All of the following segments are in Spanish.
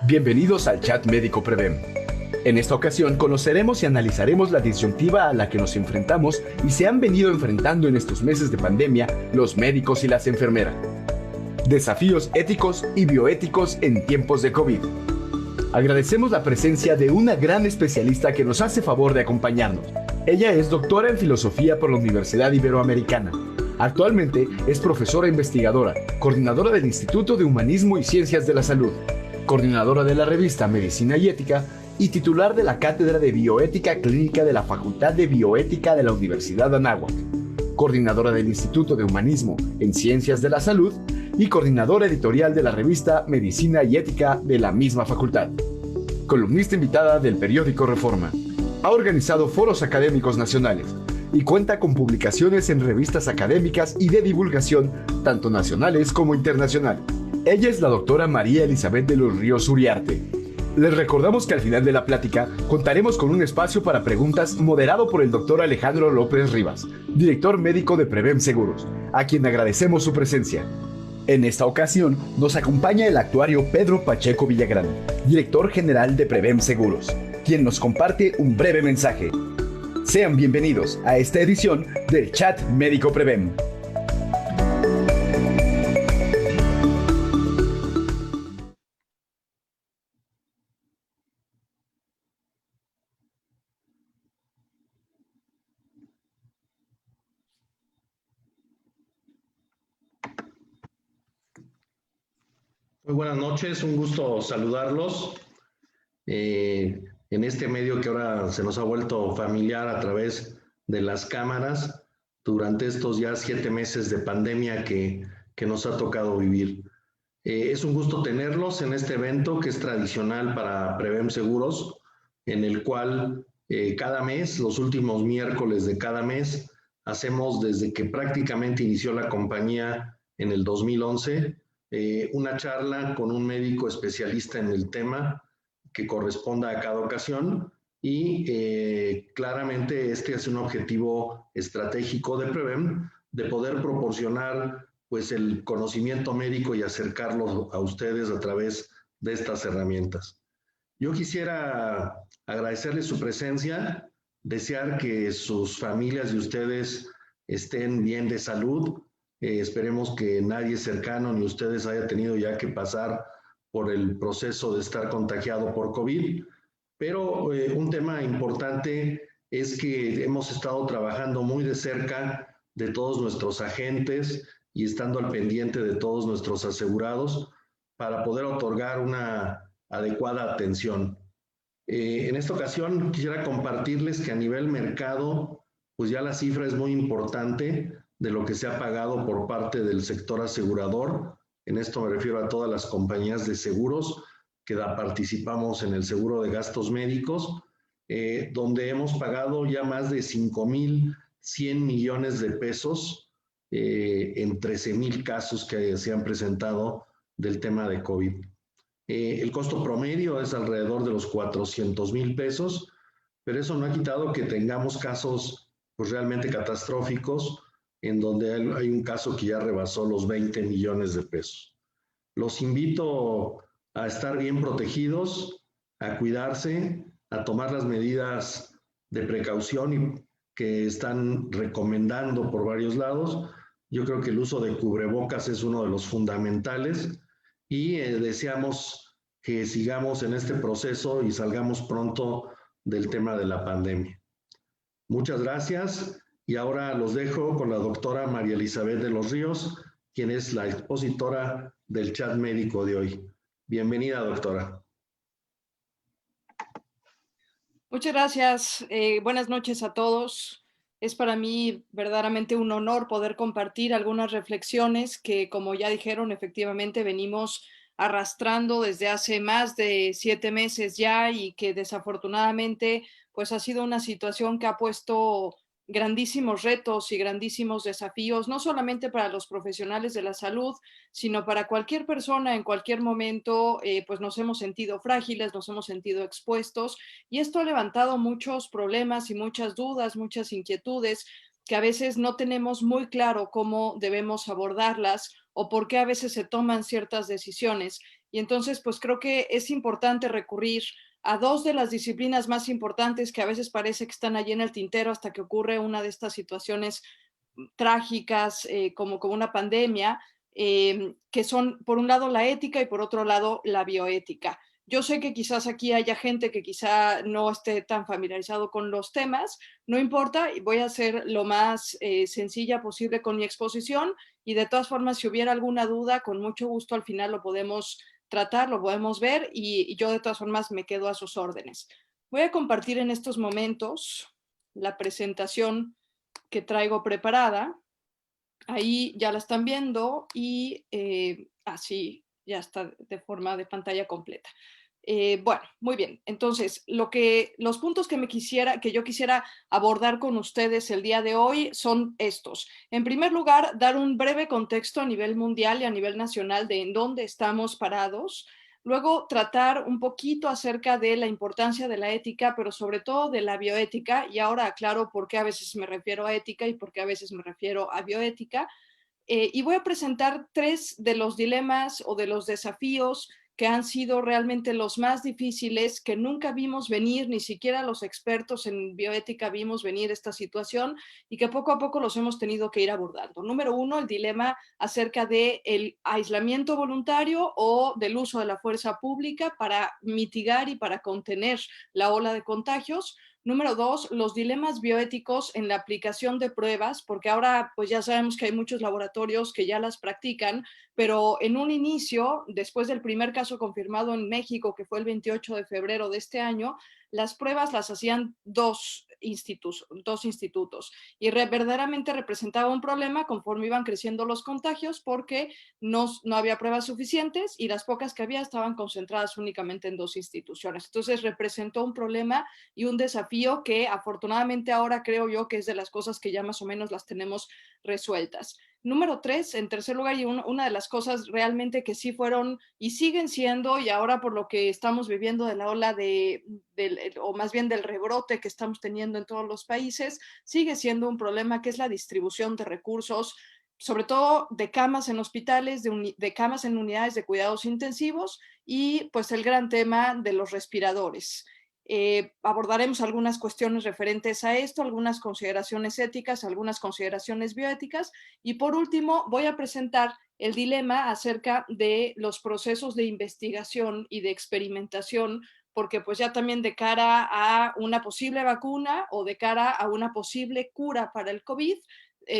Bienvenidos al Chat Médico Prevem. En esta ocasión conoceremos y analizaremos la disyuntiva a la que nos enfrentamos y se han venido enfrentando en estos meses de pandemia los médicos y las enfermeras. Desafíos éticos y bioéticos en tiempos de COVID. Agradecemos la presencia de una gran especialista que nos hace favor de acompañarnos. Ella es doctora en filosofía por la Universidad Iberoamericana. Actualmente es profesora investigadora, coordinadora del Instituto de Humanismo y Ciencias de la Salud, coordinadora de la revista Medicina y Ética y titular de la Cátedra de Bioética Clínica de la Facultad de Bioética de la Universidad de Anáhuac, coordinadora del Instituto de Humanismo en Ciencias de la Salud y coordinadora editorial de la revista Medicina y Ética de la misma facultad. Columnista invitada del periódico Reforma. Ha organizado foros académicos nacionales y cuenta con publicaciones en revistas académicas y de divulgación, tanto nacionales como internacionales. Ella es la doctora María Elizabeth de los Ríos Uriarte. Les recordamos que al final de la plática contaremos con un espacio para preguntas moderado por el doctor Alejandro López Rivas, director médico de Prevem Seguros, a quien agradecemos su presencia. En esta ocasión nos acompaña el actuario Pedro Pacheco Villagrán, director general de Prevem Seguros, quien nos comparte un breve mensaje. Sean bienvenidos a esta edición del Chat Médico Prevem. Muy buenas noches, un gusto saludarlos en este medio que ahora se nos ha vuelto familiar a través de las cámaras durante estos ya 7 meses de pandemia que nos ha tocado vivir. Es un gusto tenerlos en este evento que es tradicional para Prevem Seguros, en el cual cada mes, los últimos miércoles de cada mes, hacemos desde que prácticamente inició la compañía en el 2011, una charla con un médico especialista en el tema que corresponda a cada ocasión y claramente este es un objetivo estratégico de Prevem de poder proporcionar pues el conocimiento médico y acercarlo a ustedes a través de estas herramientas. Yo quisiera agradecerles su presencia, desear que sus familias y ustedes estén bien de salud. Esperemos que nadie cercano ni ustedes haya tenido ya que pasar por el proceso de estar contagiado por COVID, pero un tema importante es que hemos estado trabajando muy de cerca de todos nuestros agentes y estando al pendiente de todos nuestros asegurados para poder otorgar una adecuada atención. En esta ocasión quisiera compartirles que a nivel mercado, pues ya la cifra es muy importante de lo que se ha pagado por parte del sector asegurador. En esto me refiero a todas las compañías de seguros que participamos en el seguro de gastos médicos, donde hemos pagado ya más de 5,100 millones de pesos en 13,000 casos que se han presentado del tema de COVID. El costo promedio es alrededor de los 400,000 pesos, pero eso no ha quitado que tengamos casos pues realmente catastróficos en donde hay un caso que ya rebasó los 20 millones de pesos. Los invito a estar bien protegidos, a cuidarse, a tomar las medidas de precaución que están recomendando por varios lados. Yo creo que el uso de cubrebocas es uno de los fundamentales y deseamos que sigamos en este proceso y salgamos pronto del tema de la pandemia. Muchas gracias y ahora los dejo con la doctora María Elizabeth de los Ríos, quien es la expositora del chat médico de hoy. Bienvenida, doctora. Muchas gracias. Buenas noches a todos. Es para mí verdaderamente un honor poder compartir algunas reflexiones que, como ya dijeron, efectivamente venimos arrastrando desde hace más de 7 meses ya y que desafortunadamente pues ha sido una situación que ha puesto grandísimos retos y grandísimos desafíos, no solamente para los profesionales de la salud, sino para cualquier persona en cualquier momento, pues nos hemos sentido frágiles, nos hemos sentido expuestos y esto ha levantado muchos problemas y muchas dudas, muchas inquietudes que a veces no tenemos muy claro cómo debemos abordarlas o por qué a veces se toman ciertas decisiones. Y entonces, pues creo que es importante recurrir a dos de las disciplinas más importantes que a veces parece que están allí en el tintero hasta que ocurre una de estas situaciones trágicas como una pandemia, que son por un lado la ética y por otro lado la bioética. Yo sé que quizás aquí haya gente que quizá no esté tan familiarizado con los temas, no importa, voy a ser lo más sencilla posible con mi exposición y de todas formas, si hubiera alguna duda, con mucho gusto al final lo podemos tratar, lo podemos ver y yo de todas formas me quedo a sus órdenes. Voy a compartir en estos momentos la presentación que traigo preparada. Ahí ya la están viendo y así ya está de forma de pantalla completa. Bueno, muy bien. Entonces, los puntos que yo quisiera abordar con ustedes el día de hoy son estos. En primer lugar, dar un breve contexto a nivel mundial y a nivel nacional de en dónde estamos parados. Luego, tratar un poquito acerca de la importancia de la ética, pero sobre todo de la bioética. Y ahora aclaro por qué a veces me refiero a ética y por qué a veces me refiero a bioética. Y voy a presentar tres de los dilemas o de los desafíos que han sido realmente los más difíciles, que nunca vimos venir, ni siquiera los expertos en bioética vimos venir esta situación y que poco a poco los hemos tenido que ir abordando. Número uno, el dilema acerca del aislamiento voluntario o del uso de la fuerza pública para mitigar y para contener la ola de contagios. Número dos, los dilemas bioéticos en la aplicación de pruebas, porque ahora pues ya sabemos que hay muchos laboratorios que ya las practican, pero en un inicio, después del primer caso confirmado en México, que fue el 28 de febrero de este año, las pruebas las hacían dos institutos y verdaderamente representaba un problema conforme iban creciendo los contagios porque no había pruebas suficientes y las pocas que había estaban concentradas únicamente en dos instituciones. Entonces representó un problema y un desafío que afortunadamente ahora creo yo que es de las cosas que ya más o menos las tenemos resueltas. Número tres, en tercer lugar, y una de las cosas realmente que sí fueron y siguen siendo, y ahora por lo que estamos viviendo de la ola o más bien del rebrote que estamos teniendo en todos los países, sigue siendo un problema que es la distribución de recursos, sobre todo de camas en hospitales, de camas en unidades de cuidados intensivos y pues el gran tema de los respiradores. Abordaremos algunas cuestiones referentes a esto, algunas consideraciones éticas, algunas consideraciones bioéticas y por último voy a presentar el dilema acerca de los procesos de investigación y de experimentación, porque pues ya también de cara a una posible vacuna o de cara a una posible cura para el COVID,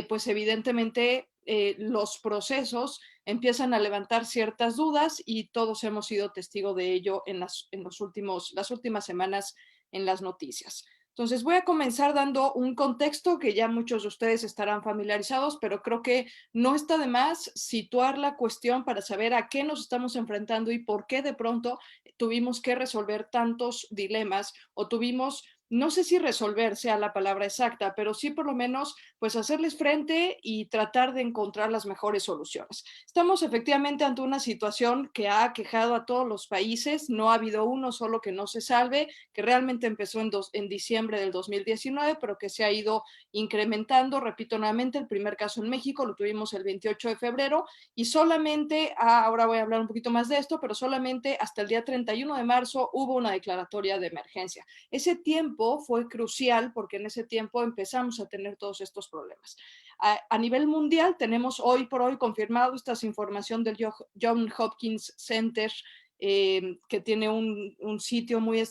pues evidentemente los procesos empiezan a levantar ciertas dudas y todos hemos sido testigo de ello en las últimas semanas en las noticias. Entonces voy a comenzar dando un contexto que ya muchos de ustedes estarán familiarizados, pero creo que no está de más situar la cuestión para saber a qué nos estamos enfrentando y por qué de pronto tuvimos que resolver tantos dilemas o tuvimos, no sé si resolver sea la palabra exacta, pero sí por lo menos pues hacerles frente y tratar de encontrar las mejores soluciones. Estamos efectivamente ante una situación que ha aquejado a todos los países, no ha habido uno solo que no se salve, que realmente empezó en diciembre del 2019, pero que se ha ido incrementando, repito nuevamente, el primer caso en México lo tuvimos el 28 de febrero y solamente, ahora voy a hablar un poquito más de esto, pero solamente hasta el día 31 de marzo hubo una declaratoria de emergencia. Ese tiempo fue crucial porque en ese tiempo empezamos a tener todos estos problemas. A nivel mundial tenemos hoy por hoy confirmado esta información del John Hopkins Center, que tiene un sitio muy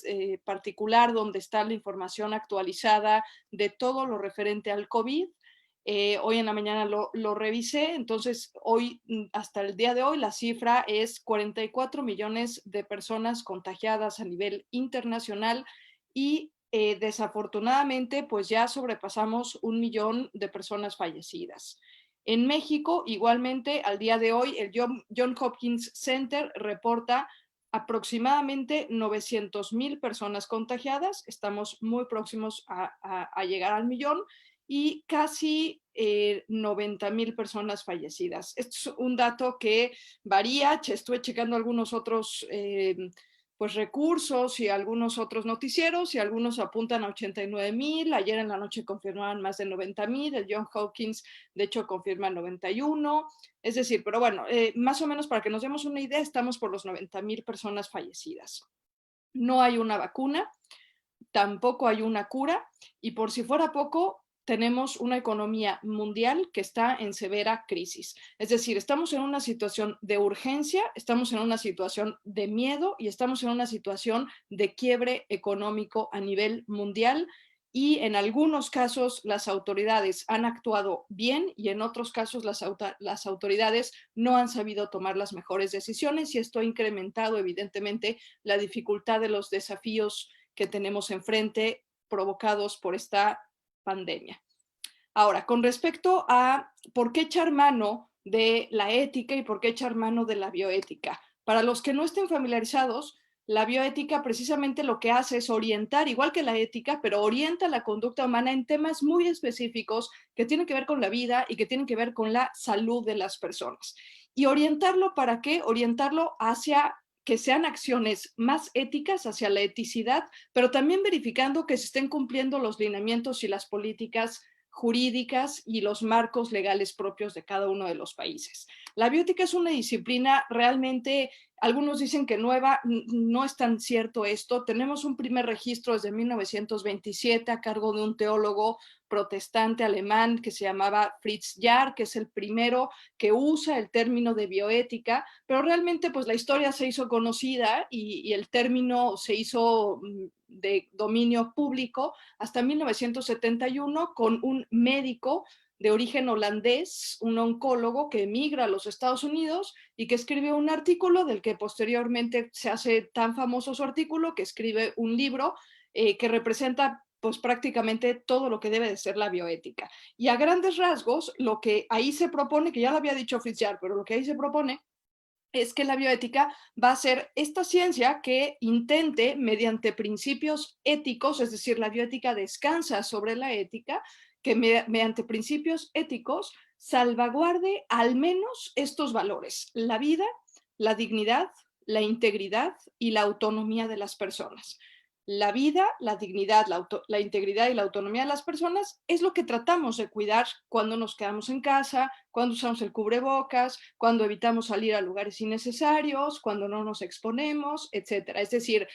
particular donde está la información actualizada de todo lo referente al COVID. Hoy en la mañana lo revisé, entonces hoy, hasta el día de hoy, la cifra es 44 millones de personas contagiadas a nivel internacional y desafortunadamente pues ya sobrepasamos 1 millón de personas fallecidas. En México, igualmente, al día de hoy, el John Hopkins Center reporta aproximadamente 900,000 personas contagiadas, estamos muy próximos a llegar al millón y casi 90,000 personas fallecidas. Esto es un dato que varía, estuve checando algunos otros pues recursos y algunos otros noticieros, y algunos apuntan a 89,000. Ayer en la noche confirmaban más de 90,000. El John Hopkins, de hecho, confirma 91. Es decir, pero bueno, más o menos para que nos demos una idea, estamos por los 90,000 personas fallecidas. No hay una vacuna, tampoco hay una cura, y por si fuera poco, tenemos una economía mundial que está en severa crisis. Es decir, estamos en una situación de urgencia, estamos en una situación de miedo y estamos en una situación de quiebre económico a nivel mundial. Y en algunos casos las autoridades han actuado bien y en otros casos las autoridades no han sabido tomar las mejores decisiones, y esto ha incrementado evidentemente la dificultad de los desafíos que tenemos enfrente provocados por esta pandemia. Ahora, con respecto a por qué echar mano de la ética y por qué echar mano de la bioética. Para los que no estén familiarizados, la bioética precisamente lo que hace es orientar, igual que la ética, pero orienta la conducta humana en temas muy específicos que tienen que ver con la vida y que tienen que ver con la salud de las personas. ¿Y orientarlo para qué? Orientarlo hacia que sean acciones más éticas, hacia la eticidad, pero también verificando que se estén cumpliendo los lineamientos y las políticas jurídicas y los marcos legales propios de cada uno de los países. La bioética es una disciplina realmente, algunos dicen que nueva, no es tan cierto esto. Tenemos un primer registro desde 1927 a cargo de un teólogo protestante alemán que se llamaba Fritz Jahr, que es el primero que usa el término de bioética, pero realmente pues la historia se hizo conocida y el término se hizo de dominio público hasta 1971 con un médico de origen holandés, un oncólogo que emigra a los Estados Unidos y que escribe un artículo del que posteriormente se hace tan famoso su artículo que escribe un libro que representa pues prácticamente todo lo que debe de ser la bioética. Y a grandes rasgos, lo que ahí se propone, que ya lo había dicho Fritz Jahr, pero lo que ahí se propone es que la bioética va a ser esta ciencia que intente, mediante principios éticos, es decir, la bioética descansa sobre la ética, que mediante principios éticos salvaguarde al menos estos valores: la vida, la dignidad, la integridad y la autonomía de las personas. La vida, la dignidad, la integridad y la autonomía de las personas es lo que tratamos de cuidar cuando nos quedamos en casa, cuando usamos el cubrebocas, cuando evitamos salir a lugares innecesarios, cuando no nos exponemos, etcétera. Es decir,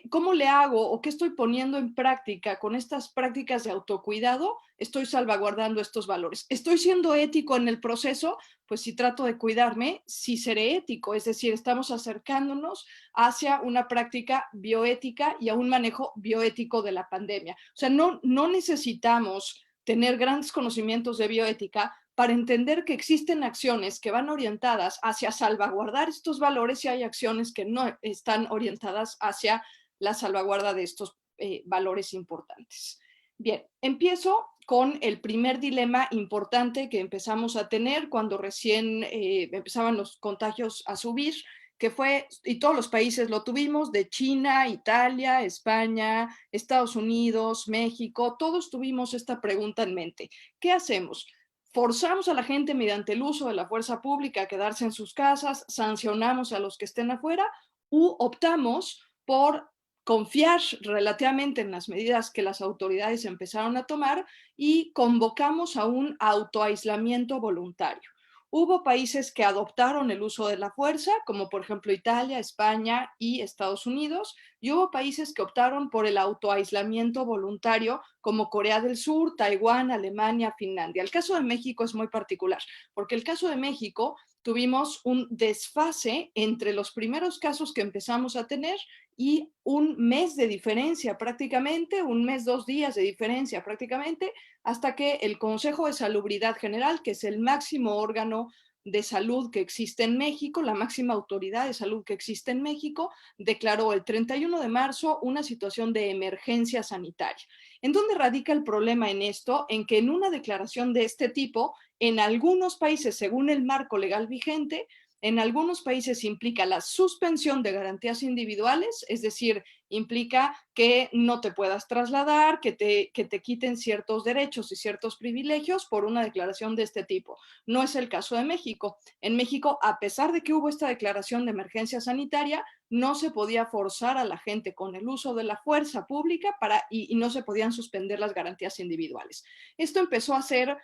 cómo le hago o qué estoy poniendo en práctica con estas prácticas de autocuidado? Estoy salvaguardando estos valores. ¿Estoy siendo ético en el proceso? Pues si trato de cuidarme, sí seré ético. Es decir, estamos acercándonos hacia una práctica bioética y a un manejo bioético de la pandemia. O sea, no necesitamos tener grandes conocimientos de bioética para entender que existen acciones que van orientadas hacia salvaguardar estos valores y hay acciones que no están orientadas hacia la salvaguarda de estos valores importantes. Bien, empiezo con el primer dilema importante que empezamos a tener cuando recién empezaban los contagios a subir, que fue, y todos los países lo tuvimos, de China, Italia, España, Estados Unidos, México, todos tuvimos esta pregunta en mente. ¿Qué hacemos? ¿Forzamos a la gente mediante el uso de la fuerza pública a quedarse en sus casas? ¿Sancionamos a los que estén afuera? ¿U optamos por confiar relativamente en las medidas que las autoridades empezaron a tomar y convocamos a un autoaislamiento voluntario? Hubo países que adoptaron el uso de la fuerza, como por ejemplo Italia, España y Estados Unidos, y hubo países que optaron por el autoaislamiento voluntario, como Corea del Sur, Taiwán, Alemania, Finlandia. El caso de México es muy particular, porque el caso de México tuvimos un desfase entre los primeros casos que empezamos a tener y un mes de diferencia prácticamente, un mes, 2 días de diferencia prácticamente, hasta que el Consejo de Salubridad General, que es el máximo órgano de salud que existe en México, la máxima autoridad de salud que existe en México, declaró el 31 de marzo una situación de emergencia sanitaria. ¿En dónde radica el problema en esto? En que en una declaración de este tipo, en algunos países, según el marco legal vigente, en algunos países implica la suspensión de garantías individuales, es decir, implica que no te puedas trasladar, que te quiten ciertos derechos y ciertos privilegios por una declaración de este tipo. No es el caso de México. En México, a pesar de que hubo esta declaración de emergencia sanitaria, no se podía forzar a la gente con el uso de la fuerza pública y no se podían suspender las garantías individuales. Esto empezó a ser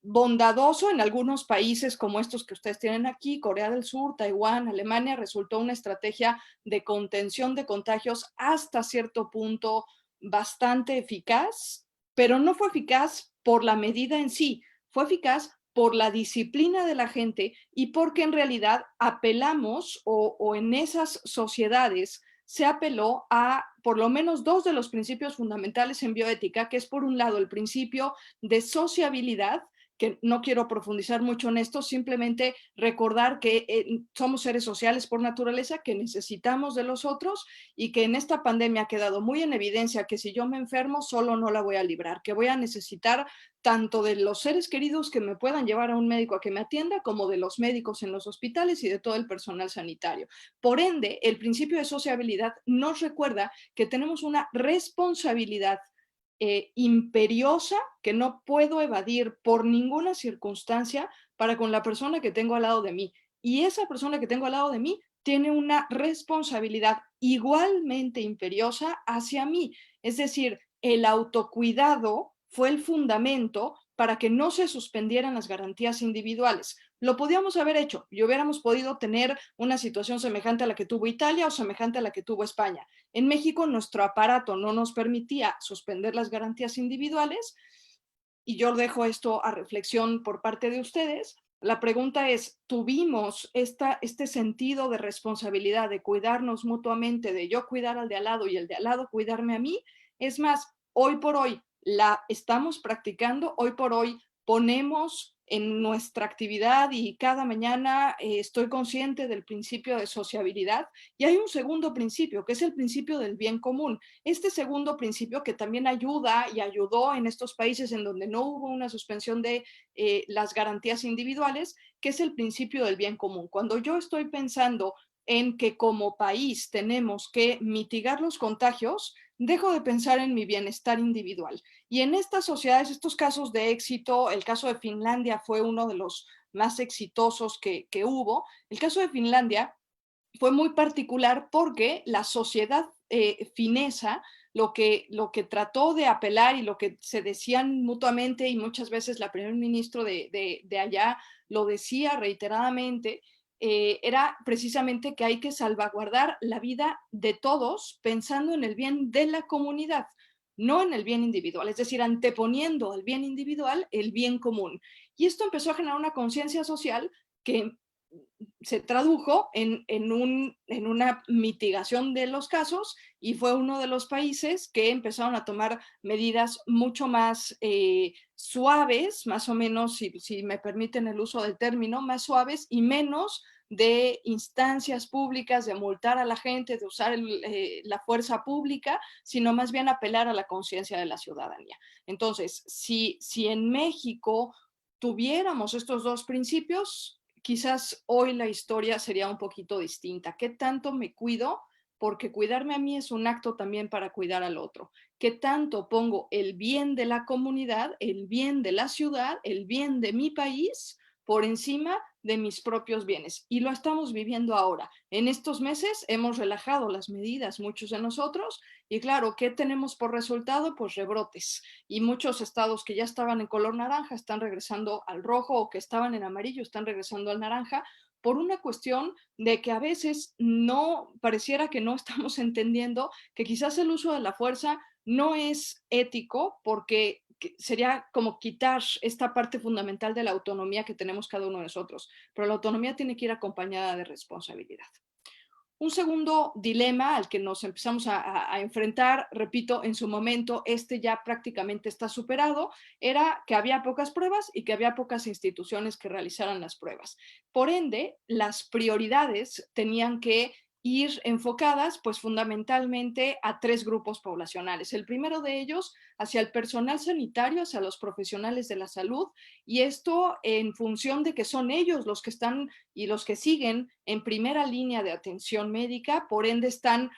bondadoso en algunos países como estos que ustedes tienen aquí, Corea del Sur, Taiwán, Alemania. Resultó una estrategia de contención de contagios hasta cierto punto bastante eficaz, pero no fue eficaz por la medida en sí, fue eficaz por la disciplina de la gente y porque en realidad apelamos o en esas sociedades se apeló a por lo menos dos de los principios fundamentales en bioética, que es por un lado el principio de sociabilidad, que no quiero profundizar mucho en esto, simplemente recordar que somos seres sociales por naturaleza, que necesitamos de los otros y que en esta pandemia ha quedado muy en evidencia que si yo me enfermo solo no la voy a librar, que voy a necesitar tanto de los seres queridos que me puedan llevar a un médico a que me atienda, como de los médicos en los hospitales y de todo el personal sanitario. Por ende, el principio de sociabilidad nos recuerda que tenemos una responsabilidad imperiosa que no puedo evadir por ninguna circunstancia para con la persona que tengo al lado de mí. Y esa persona que tengo al lado de mí tiene una responsabilidad igualmente imperiosa hacia mí. Es decir, el autocuidado fue el fundamento para que no se suspendieran las garantías individuales. Lo podíamos haber hecho y hubiéramos podido tener una situación semejante a la que tuvo Italia o semejante a la que tuvo España. En México nuestro aparato no nos permitía suspender las garantías individuales y yo dejo esto a reflexión por parte de ustedes. La pregunta es, ¿tuvimos este sentido de responsabilidad, de cuidarnos mutuamente, de yo cuidar al de al lado y el de al lado cuidarme a mí? Es más, hoy por hoy la estamos practicando, hoy por hoy ponemos en nuestra actividad y cada mañana estoy consciente del principio de sociabilidad. Y hay un segundo principio, que es el principio del bien común. Este segundo principio que también ayuda y ayudó en estos países en donde no hubo una suspensión de las garantías individuales, que es el principio del bien común. Cuando yo estoy pensando en que como país tenemos que mitigar los contagios, dejo de pensar en mi bienestar individual. Y en estas sociedades, estos casos de éxito, el caso de Finlandia fue uno de los más exitosos que hubo. El caso de Finlandia fue muy particular porque la sociedad finesa lo que trató de apelar y lo que se decían mutuamente, y muchas veces la primer ministro de allá lo decía reiteradamente, era precisamente que hay que salvaguardar la vida de todos pensando en el bien de la comunidad, no en el bien individual, es decir, anteponiendo al bien individual el bien común. Y esto empezó a generar una conciencia social que se tradujo en una mitigación de los casos y fue uno de los países que empezaron a tomar medidas mucho más suaves, más o menos, si me permiten el uso del término, más suaves y menos de instancias públicas, de multar a la gente, de usar la fuerza pública, sino más bien apelar a la conciencia de la ciudadanía. Entonces, si en México tuviéramos estos dos principios, quizás hoy la historia sería un poquito distinta. ¿Qué tanto me cuido? Porque cuidarme a mí es un acto también para cuidar al otro. ¿Qué tanto pongo el bien de la comunidad, el bien de la ciudad, el bien de mi país por encima de mis propios bienes? Y lo estamos viviendo ahora. En estos meses hemos relajado las medidas, muchos de nosotros, y claro, ¿qué tenemos por resultado? Pues rebrotes. Y muchos estados que ya estaban en color naranja están regresando al rojo, o que estaban en amarillo están regresando al naranja, por una cuestión de que a veces no pareciera que no estamos entendiendo que quizás el uso de la fuerza no es ético, porque sería como quitar esta parte fundamental de la autonomía que tenemos cada uno de nosotros, pero la autonomía tiene que ir acompañada de responsabilidad. Un segundo dilema al que nos empezamos a enfrentar, repito, en su momento, ya prácticamente está superado, era que había pocas pruebas y que había pocas instituciones que realizaran las pruebas. Por ende, las prioridades tenían que ir enfocadas pues fundamentalmente a tres grupos poblacionales. El primero de ellos hacia el personal sanitario, hacia los profesionales de la salud, y esto en función de que son ellos los que están y los que siguen en primera línea de atención médica, por ende están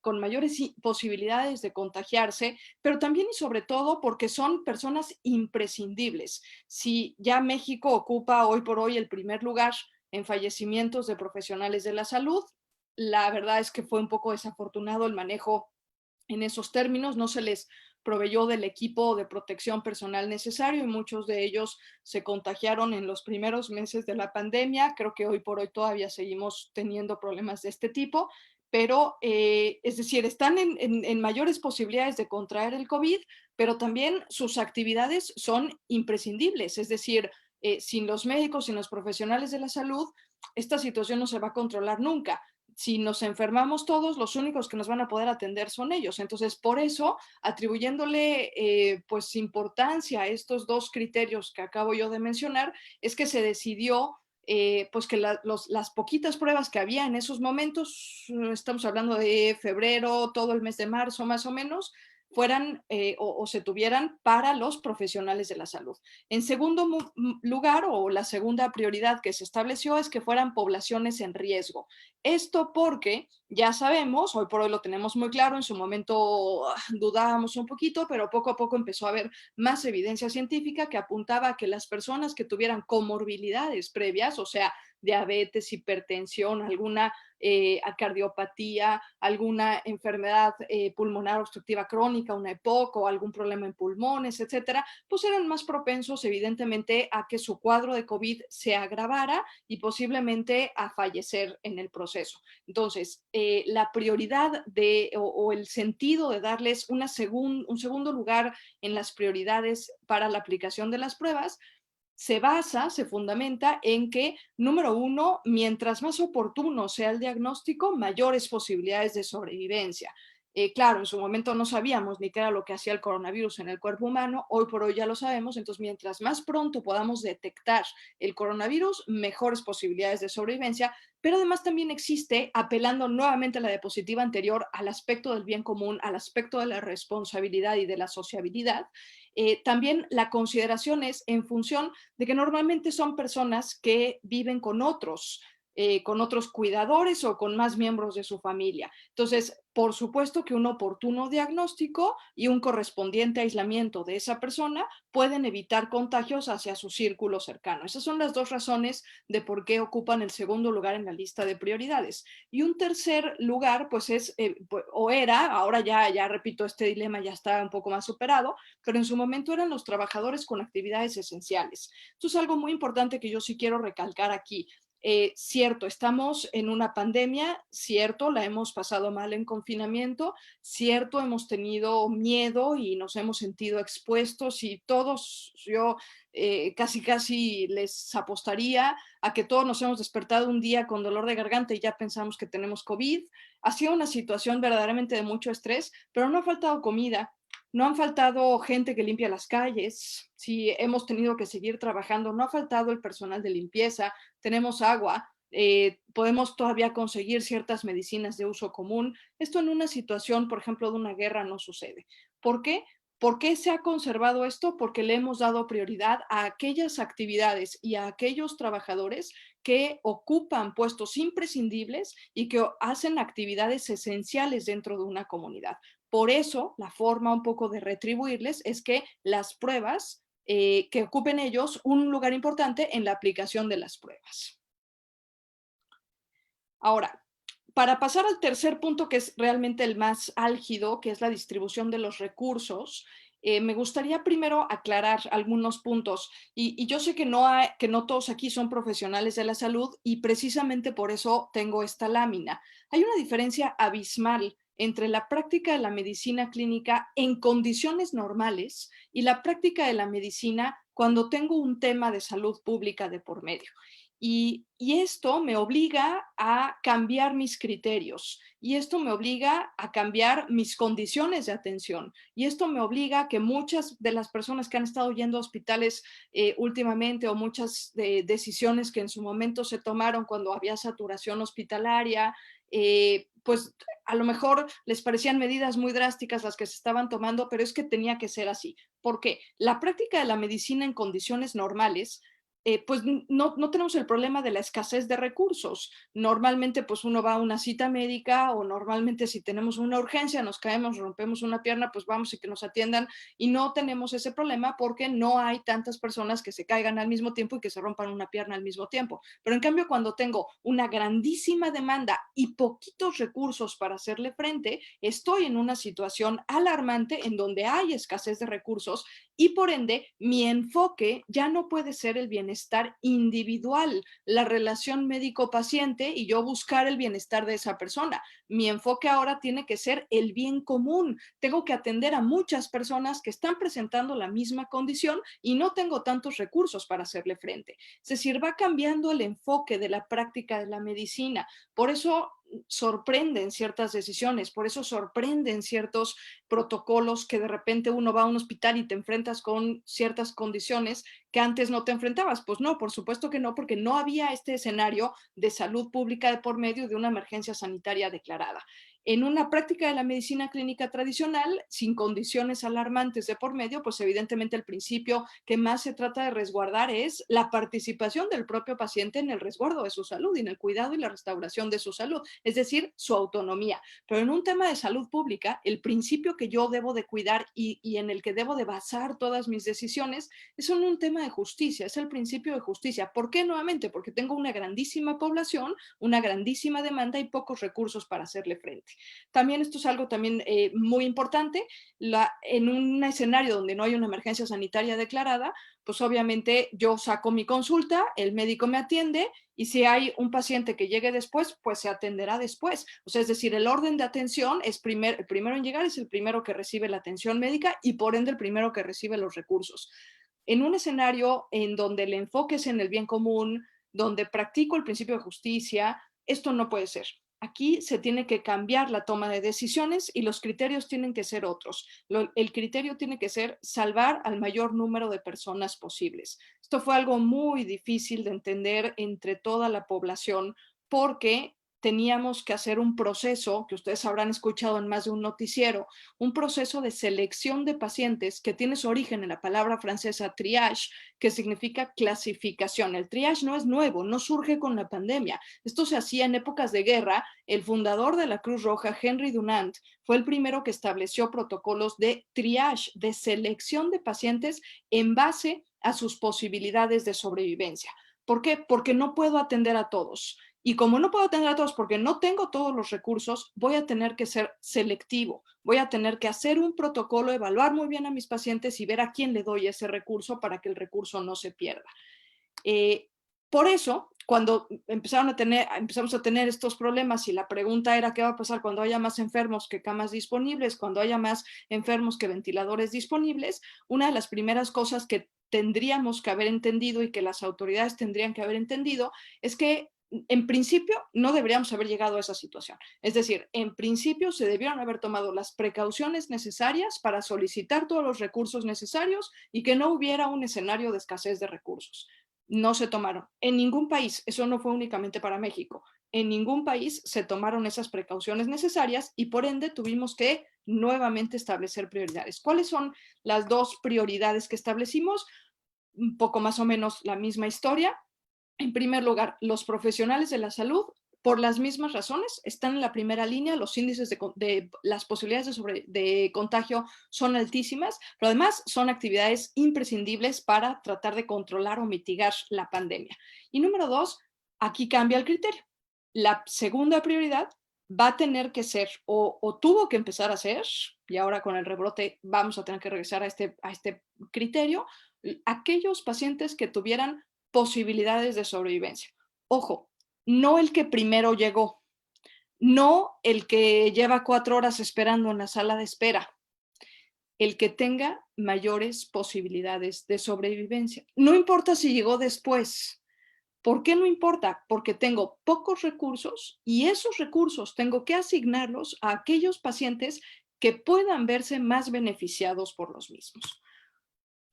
con mayores posibilidades de contagiarse, pero también y sobre todo porque son personas imprescindibles. Si ya México ocupa hoy por hoy el primer lugar en fallecimientos de profesionales de la salud, La verdad es que fue un poco desafortunado el manejo en esos términos, no se les proveyó del equipo de protección personal necesario y muchos de ellos se contagiaron en los primeros meses de la pandemia. Creo que hoy por hoy todavía seguimos teniendo problemas de este tipo, pero es decir, están en mayores posibilidades de contraer el COVID, pero también sus actividades son imprescindibles, es decir, sin los médicos, sin los profesionales de la salud, esta situación no se va a controlar nunca. Si nos enfermamos todos, los únicos que nos van a poder atender son ellos. Entonces, por eso, atribuyéndole pues importancia a estos dos criterios que acabo yo de mencionar, es que se decidió pues que las poquitas pruebas que había en esos momentos, estamos hablando de febrero, todo el mes de marzo más o menos, fueran o se tuvieran para los profesionales de la salud. En segundo lugar, o la segunda prioridad que se estableció es que fueran poblaciones en riesgo. Esto porque ya sabemos, hoy por hoy lo tenemos muy claro, en su momento dudábamos un poquito, pero poco a poco empezó a haber más evidencia científica que apuntaba a que las personas que tuvieran comorbilidades previas, o sea, diabetes, hipertensión, alguna cardiopatía, alguna enfermedad pulmonar obstructiva crónica, una EPOC o algún problema en pulmones, etcétera, pues eran más propensos evidentemente a que su cuadro de COVID se agravara y posiblemente a fallecer en el proceso. Entonces, la prioridad o el sentido de darles un segundo lugar en las prioridades para la aplicación de las pruebas se fundamenta en que, número uno, mientras más oportuno sea el diagnóstico, mayores posibilidades de sobrevivencia. Claro, en su momento no sabíamos ni qué era lo que hacía el coronavirus en el cuerpo humano, hoy por hoy ya lo sabemos, entonces mientras más pronto podamos detectar el coronavirus, mejores posibilidades de sobrevivencia, pero además también existe, apelando nuevamente a la diapositiva anterior, al aspecto del bien común, al aspecto de la responsabilidad y de la sociabilidad, también la consideración es en función de que normalmente son personas que viven con otros cuidadores o con más miembros de su familia. Entonces, por supuesto que un oportuno diagnóstico y un correspondiente aislamiento de esa persona pueden evitar contagios hacia su círculo cercano. Esas son las dos razones de por qué ocupan el segundo lugar en la lista de prioridades. Y un tercer lugar, pues es, o era, ahora ya repito, este dilema ya está un poco más superado, pero en su momento eran los trabajadores con actividades esenciales. Esto es algo muy importante que yo sí quiero recalcar aquí. Cierto, estamos en una pandemia, cierto, la hemos pasado mal en confinamiento, cierto, hemos tenido miedo y nos hemos sentido expuestos y todos, yo casi les apostaría a que todos nos hemos despertado un día con dolor de garganta y ya pensamos que tenemos COVID. Ha sido una situación verdaderamente de mucho estrés, pero no ha faltado comida, no han faltado gente que limpia las calles, si hemos tenido que seguir trabajando, no ha faltado el personal de limpieza, tenemos agua, podemos todavía conseguir ciertas medicinas de uso común. Esto en una situación, por ejemplo, de una guerra no sucede. ¿Por qué? ¿Por qué se ha conservado esto? Porque le hemos dado prioridad a aquellas actividades y a aquellos trabajadores que ocupan puestos imprescindibles y que hacen actividades esenciales dentro de una comunidad. Por eso, la forma un poco de retribuirles es que las pruebas, que ocupen ellos un lugar importante en la aplicación de las pruebas. Ahora, para pasar al tercer punto, que es realmente el más álgido, que es la distribución de los recursos, me gustaría primero aclarar algunos puntos. Y yo sé que no todos aquí son profesionales de la salud y precisamente por eso tengo esta lámina. Hay una diferencia abismal entre la práctica de la medicina clínica en condiciones normales y la práctica de la medicina cuando tengo un tema de salud pública de por medio. Y esto me obliga a cambiar mis criterios y esto me obliga a cambiar mis condiciones de atención y esto me obliga a que muchas de las personas que han estado yendo a hospitales últimamente o muchas decisiones que en su momento se tomaron cuando había saturación hospitalaria, pues a lo mejor les parecían medidas muy drásticas las que se estaban tomando, pero es que tenía que ser así. ¿Por qué? La práctica de la medicina en condiciones normales pues no tenemos el problema de la escasez de recursos. Normalmente, pues uno va a una cita médica o normalmente si tenemos una urgencia, nos caemos, rompemos una pierna, pues vamos y que nos atiendan y no tenemos ese problema porque no hay tantas personas que se caigan al mismo tiempo y que se rompan una pierna al mismo tiempo. Pero en cambio, cuando tengo una grandísima demanda y poquitos recursos para hacerle frente, estoy en una situación alarmante en donde hay escasez de recursos y por ende mi enfoque ya no puede ser el bienestar individual, la relación médico-paciente y yo buscar el bienestar de esa persona. Mi enfoque ahora tiene que ser el bien común. Tengo que atender a muchas personas que están presentando la misma condición y no tengo tantos recursos para hacerle frente. Es decir, va cambiando el enfoque de la práctica de la medicina. Por eso sorprenden ciertas decisiones, por eso sorprenden ciertos protocolos que de repente uno va a un hospital y te enfrentas con ciertas condiciones que antes no te enfrentabas. Pues no, por supuesto que no, porque no había este escenario de salud pública de por medio de una emergencia sanitaria declarada. En una práctica de la medicina clínica tradicional, sin condiciones alarmantes de por medio, pues evidentemente el principio que más se trata de resguardar es la participación del propio paciente en el resguardo de su salud y en el cuidado y la restauración de su salud, es decir, su autonomía. Pero en un tema de salud pública, el principio que yo debo de cuidar y en el que debo de basar todas mis decisiones es en un tema de justicia, es el principio de justicia. ¿Por qué nuevamente? Porque tengo una grandísima población, una grandísima demanda y pocos recursos para hacerle frente. También esto es algo también muy importante, en un escenario donde no hay una emergencia sanitaria declarada, pues obviamente yo saco mi consulta, el médico me atiende y si hay un paciente que llegue después, pues se atenderá después. O sea, es decir, el orden de atención es el primero en llegar es el primero que recibe la atención médica y por ende el primero que recibe los recursos. En un escenario en donde el enfoque es en el bien común, donde practico el principio de justicia, esto no puede ser. Aquí se tiene que cambiar la toma de decisiones y los criterios tienen que ser otros. El criterio tiene que ser salvar al mayor número de personas posibles. Esto fue algo muy difícil de entender entre toda la población porque teníamos que hacer un proceso que ustedes habrán escuchado en más de un noticiero, un proceso de selección de pacientes que tiene su origen en la palabra francesa triage, que significa clasificación. El triage no es nuevo, no surge con la pandemia. Esto se hacía en épocas de guerra. El fundador de la Cruz Roja, Henry Dunant, fue el primero que estableció protocolos de triage, de selección de pacientes en base a sus posibilidades de sobrevivencia. ¿Por qué? Porque no puedo atender a todos. Y como no puedo atender a todos porque no tengo todos los recursos, voy a tener que ser selectivo. Voy a tener que hacer un protocolo, evaluar muy bien a mis pacientes y ver a quién le doy ese recurso para que el recurso no se pierda. Por eso, cuando empezamos a tener estos problemas y la pregunta era qué va a pasar cuando haya más enfermos que camas disponibles, cuando haya más enfermos que ventiladores disponibles, una de las primeras cosas que tendríamos que haber entendido y que las autoridades tendrían que haber entendido es que en principio no deberíamos haber llegado a esa situación. Es decir, en principio se debieron haber tomado las precauciones necesarias para solicitar todos los recursos necesarios y que no hubiera un escenario de escasez de recursos. No se tomaron. En ningún país, eso no fue únicamente para México, en ningún país se tomaron esas precauciones necesarias y por ende tuvimos que nuevamente establecer prioridades. ¿Cuáles son las dos prioridades que establecimos? Un poco más o menos la misma historia. En primer lugar, los profesionales de la salud, por las mismas razones, están en la primera línea, los índices de las posibilidades de contagio son altísimas, pero además son actividades imprescindibles para tratar de controlar o mitigar la pandemia. Y número dos, aquí cambia el criterio. La segunda prioridad va a tener que ser, o tuvo que empezar a ser, y ahora con el rebrote vamos a tener que regresar a este criterio, aquellos pacientes que tuvieran posibilidades de sobrevivencia. Ojo, no el que primero llegó, no el que lleva 4 horas esperando en la sala de espera, el que tenga mayores posibilidades de sobrevivencia. No importa si llegó después. ¿Por qué no importa? Porque tengo pocos recursos y esos recursos tengo que asignarlos a aquellos pacientes que puedan verse más beneficiados por los mismos.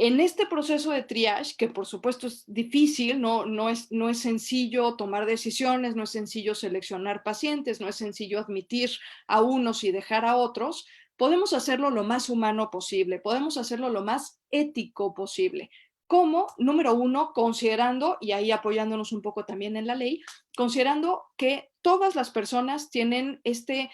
En este proceso de triage, que por supuesto es difícil, no es sencillo tomar decisiones, no es sencillo seleccionar pacientes, no es sencillo admitir a unos y dejar a otros, podemos hacerlo lo más humano posible, podemos hacerlo lo más ético posible. como, número uno, considerando, y ahí apoyándonos un poco también en la ley, considerando que todas las personas tienen este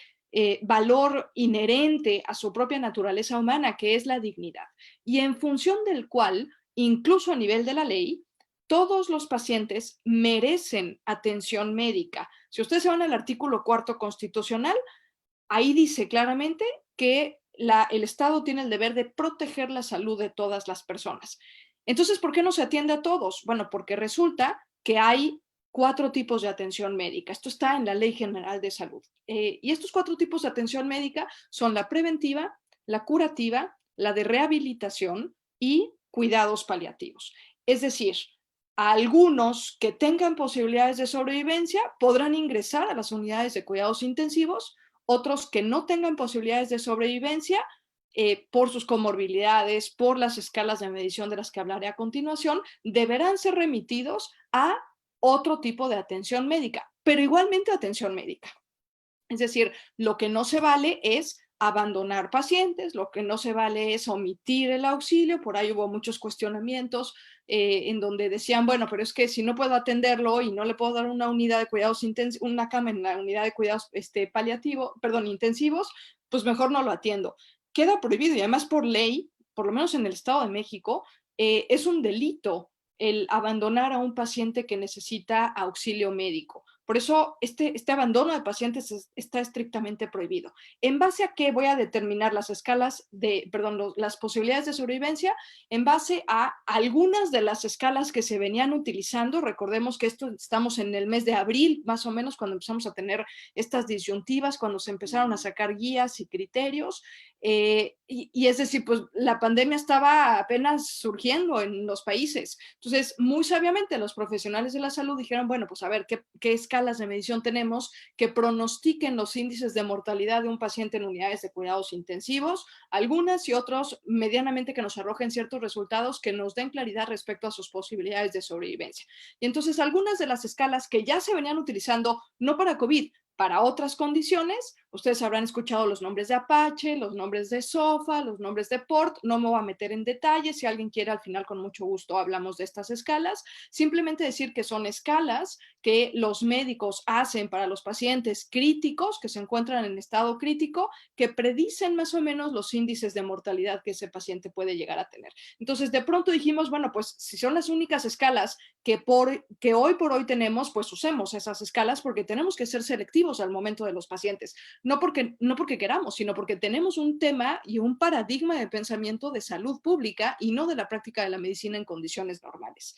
valor inherente a su propia naturaleza humana, que es la dignidad, y en función del cual, incluso a nivel de la ley, todos los pacientes merecen atención médica. Si ustedes se van al artículo 4 constitucional, ahí dice claramente que el Estado tiene el deber de proteger la salud de todas las personas. Entonces, ¿por qué no se atiende a todos? Bueno, porque resulta que hay 4 tipos de atención médica. Esto está en la Ley General de Salud. Y estos 4 tipos de atención médica son la preventiva, la curativa, la de rehabilitación y cuidados paliativos. Es decir, algunos que tengan posibilidades de sobrevivencia podrán ingresar a las unidades de cuidados intensivos, otros que no tengan posibilidades de sobrevivencia por sus comorbilidades, por las escalas de medición de las que hablaré a continuación, deberán ser remitidos a otro tipo de atención médica, pero igualmente atención médica. Es decir, lo que no se vale es abandonar pacientes, lo que no se vale es omitir el auxilio. Por ahí hubo muchos cuestionamientos en donde decían, bueno, pero es que si no puedo atenderlo y no le puedo dar una unidad de cuidados intensivos, una cama en la unidad de cuidados intensivos, pues mejor no lo atiendo. Queda prohibido y además por ley, por lo menos en el Estado de México, es un delito el abandonar a un paciente que necesita auxilio médico. Por eso este abandono de pacientes está estrictamente prohibido. ¿En base a qué voy a determinar las escalas las posibilidades de sobrevivencia? En base a algunas de las escalas que se venían utilizando. Recordemos que estamos en el mes de abril, más o menos, cuando empezamos a tener estas disyuntivas, cuando se empezaron a sacar guías y criterios. Y es decir, pues la pandemia estaba apenas surgiendo en los países. Entonces, muy sabiamente los profesionales de la salud dijeron, bueno, pues a ver, ¿qué escalas de medición tenemos que pronostiquen los índices de mortalidad de un paciente en unidades de cuidados intensivos? Algunas y otros medianamente que nos arrojen ciertos resultados que nos den claridad respecto a sus posibilidades de sobrevivencia. Y entonces, algunas de las escalas que ya se venían utilizando, no para COVID, para otras condiciones, ustedes habrán escuchado los nombres de Apache, los nombres de SOFA, los nombres de PORT. No me voy a meter en detalles. Si alguien quiere, al final, con mucho gusto, hablamos de estas escalas. Simplemente decir que son escalas que los médicos hacen para los pacientes críticos, que se encuentran en estado crítico, que predicen más o menos los índices de mortalidad que ese paciente puede llegar a tener. Entonces, de pronto dijimos, bueno, pues si son las únicas escalas que hoy por hoy tenemos, pues usemos esas escalas porque tenemos que ser selectivos al momento de los pacientes. No porque queramos, sino porque tenemos un tema y un paradigma de pensamiento de salud pública y no de la práctica de la medicina en condiciones normales.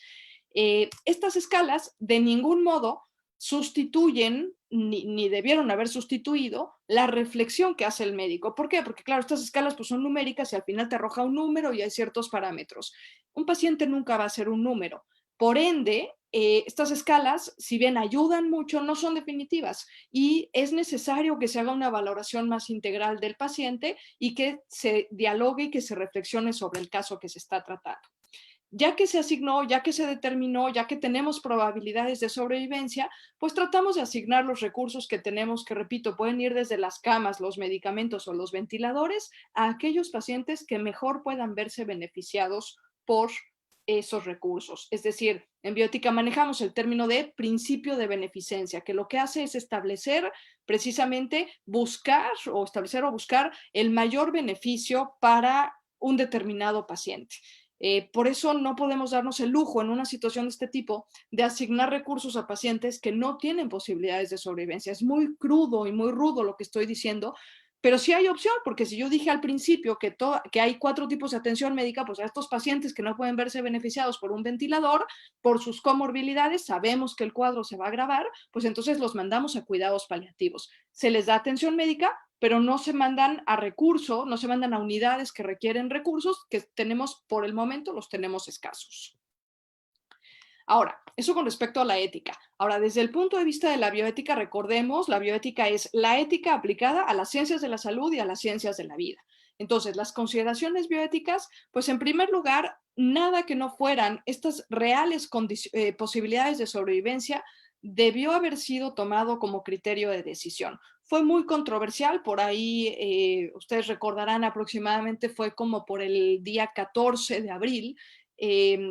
Estas escalas de ningún modo sustituyen, ni debieron haber sustituido, la reflexión que hace el médico. ¿Por qué? Porque claro, estas escalas pues, son numéricas y al final te arroja un número y hay ciertos parámetros. Un paciente nunca va a ser un número. Por ende, estas escalas, si bien ayudan mucho, no son definitivas y es necesario que se haga una valoración más integral del paciente y que se dialogue y que se reflexione sobre el caso que se está tratando. Ya que se asignó, ya que se determinó, ya que tenemos probabilidades de sobrevivencia, pues tratamos de asignar los recursos que tenemos, que repito, pueden ir desde las camas, los medicamentos o los ventiladores, a aquellos pacientes que mejor puedan verse beneficiados por esos recursos. Es decir, en bioética manejamos el término de principio de beneficencia, que lo que hace es establecer precisamente buscar el mayor beneficio para un determinado paciente. Por eso no podemos darnos el lujo en una situación de este tipo de asignar recursos a pacientes que no tienen posibilidades de sobrevivencia. Es muy crudo y muy rudo lo que estoy diciendo, pero sí hay opción, porque si yo dije al principio que hay 4 tipos de atención médica, pues a estos pacientes que no pueden verse beneficiados por un ventilador, por sus comorbilidades, sabemos que el cuadro se va a agravar, pues entonces los mandamos a cuidados paliativos. Se les da atención médica, pero no se mandan a recurso, no se mandan a unidades que requieren recursos, que tenemos por el momento, los tenemos escasos. Ahora, eso con respecto a la ética. Ahora, desde el punto de vista de la bioética, recordemos, la bioética es la ética aplicada a las ciencias de la salud y a las ciencias de la vida. Entonces, las consideraciones bioéticas, pues en primer lugar, nada que no fueran estas reales posibilidades de sobrevivencia debió haber sido tomado como criterio de decisión. Fue muy controversial, por ahí ustedes recordarán aproximadamente fue como por el día 14 de abril,